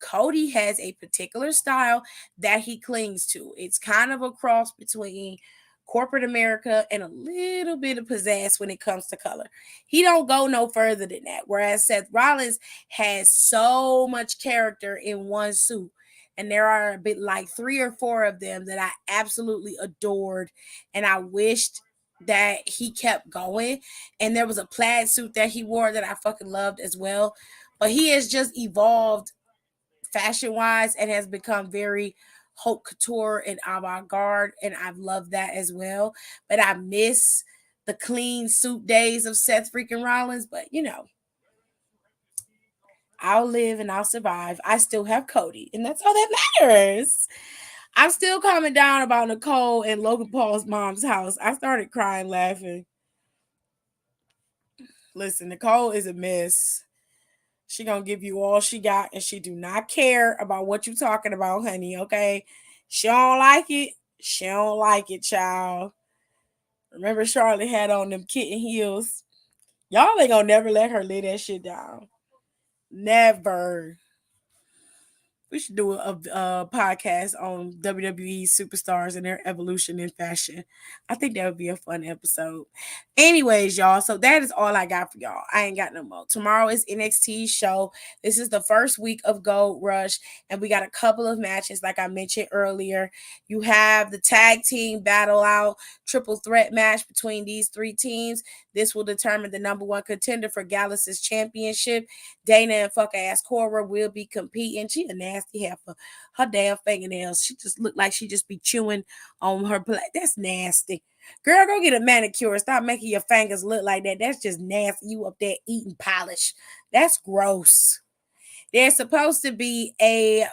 Speaker 1: Cody has a particular style that he clings to. It's kind of a cross between corporate America and a little bit of pizzazz when it comes to color. He don't go no further than that. Whereas Seth Rollins has so much character in one suit. And there are a bit like 3 or 4 of them that I absolutely adored. And I wished that he kept going. And there was a plaid suit that he wore that I fucking loved as well. But he has just evolved fashion wise and has become very haute couture and avant-garde, and I've loved that as well. But I miss the clean suit days of Seth freaking Rollins. But I'll live and I'll survive. I still have Cody, and that's all that matters. I'm still calming down about Nicole and Logan Paul's mom's house. I started crying laughing. Listen, Nicole is a mess. She gonna give you all she got, and she do not care about what you talking about, honey. Okay, she don't like it. She don't like it, child. Remember, Charlotte had on them kitten heels. Y'all ain't gonna never let her lay that shit down. Never. We should do a podcast on WWE superstars and their evolution in fashion. I think that would be a fun episode. Anyways, y'all, so that is all I got for y'all. I ain't got no more. Tomorrow is NXT show. This is the first week of Gold Rush, and we got a couple of matches, like I mentioned earlier. You have the tag team battle out, triple threat match between these 3 teams. This will determine the number 1 contender for Gallus' championship. Dana and fuck ass Cora will be competing. She a nasty heifer. Her damn fingernails. She just look like she just be chewing on her plate. That's nasty. Girl, go get a manicure. Stop making your fingers look like that. That's just nasty. You up there eating polish. That's gross. There's supposed to be a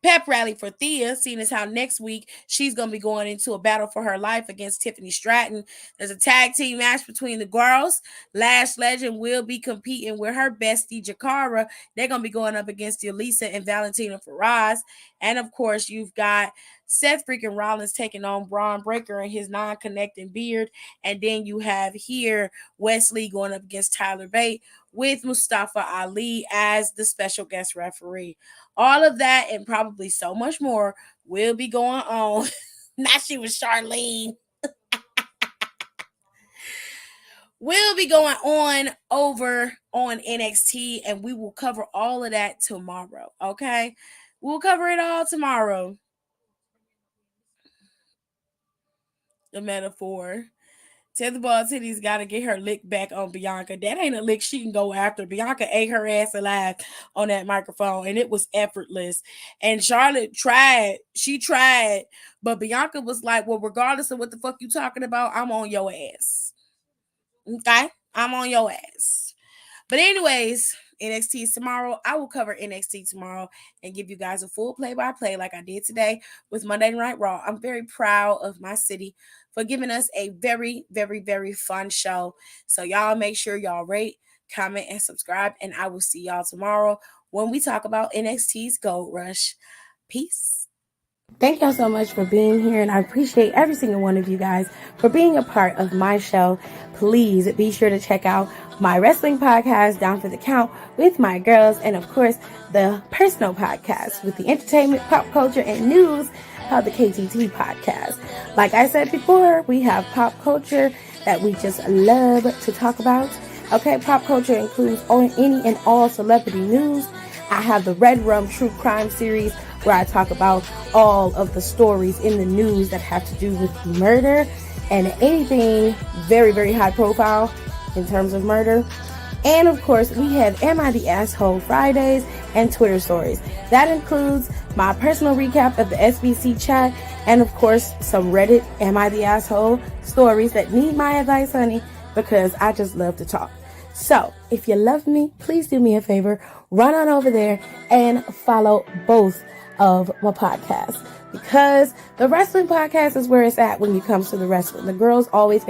Speaker 1: pep rally for Thea, seeing as how next week she's going to be going into a battle for her life against Tiffany Stratton. There's a tag team match between the girls. Lash Legend will be competing with her bestie, Jakara. They're going to be going up against Elisa and Valentina Faraz. And, of course, you've got Seth freaking Rollins taking on Braun Breaker and his non-connecting beard. And then you have here Wesley going up against Tyler Bate with Mustafa Ali as the special guest referee. All of that and probably so much more will be going on. Now she was Charlene. Will be going on over on NXT, and we will cover all of that tomorrow. Okay, we'll cover it all tomorrow. The metaphor. Tetherball Titties got to get her lick back on Bianca. That ain't a lick she can go after. Bianca ate her ass alive on that microphone, and it was effortless. And Charlotte tried. She tried. But Bianca was like, well, regardless of what the fuck you talking about, I'm on your ass. Okay? I'm on your ass. But anyways, NXT is tomorrow. I will cover NXT tomorrow and give you guys a full play-by-play like I did today with Monday Night Raw. I'm very proud of my city for giving us a very, very, very fun show. So y'all make sure y'all rate, comment, and subscribe. And I will see y'all tomorrow when we talk about NXT's Gold Rush. Peace.
Speaker 2: Thank y'all so much for being here, and I appreciate every single one of you guys for being a part of my show. Please be sure to check out my wrestling podcast, Down for the Count, with my girls, and of course, the personal podcast with the entertainment, pop culture, and news of the KTT podcast. Like I said before, we have pop culture that we just love to talk about. Okay, pop culture includes any and all celebrity news. I have the Red Rum True Crime series where I talk about all of the stories in the news that have to do with murder and anything very, very high profile in terms of murder. And of course, we have Am I the Asshole Fridays and Twitter stories. That includes my personal recap of the SBC chat and of course, some Reddit Am I the Asshole stories that need my advice, honey, because I just love to talk. So, if you love me, please do me a favor, run on over there and follow both of my podcasts, because the wrestling podcast is where it's at when it comes to the wrestling. The girls always got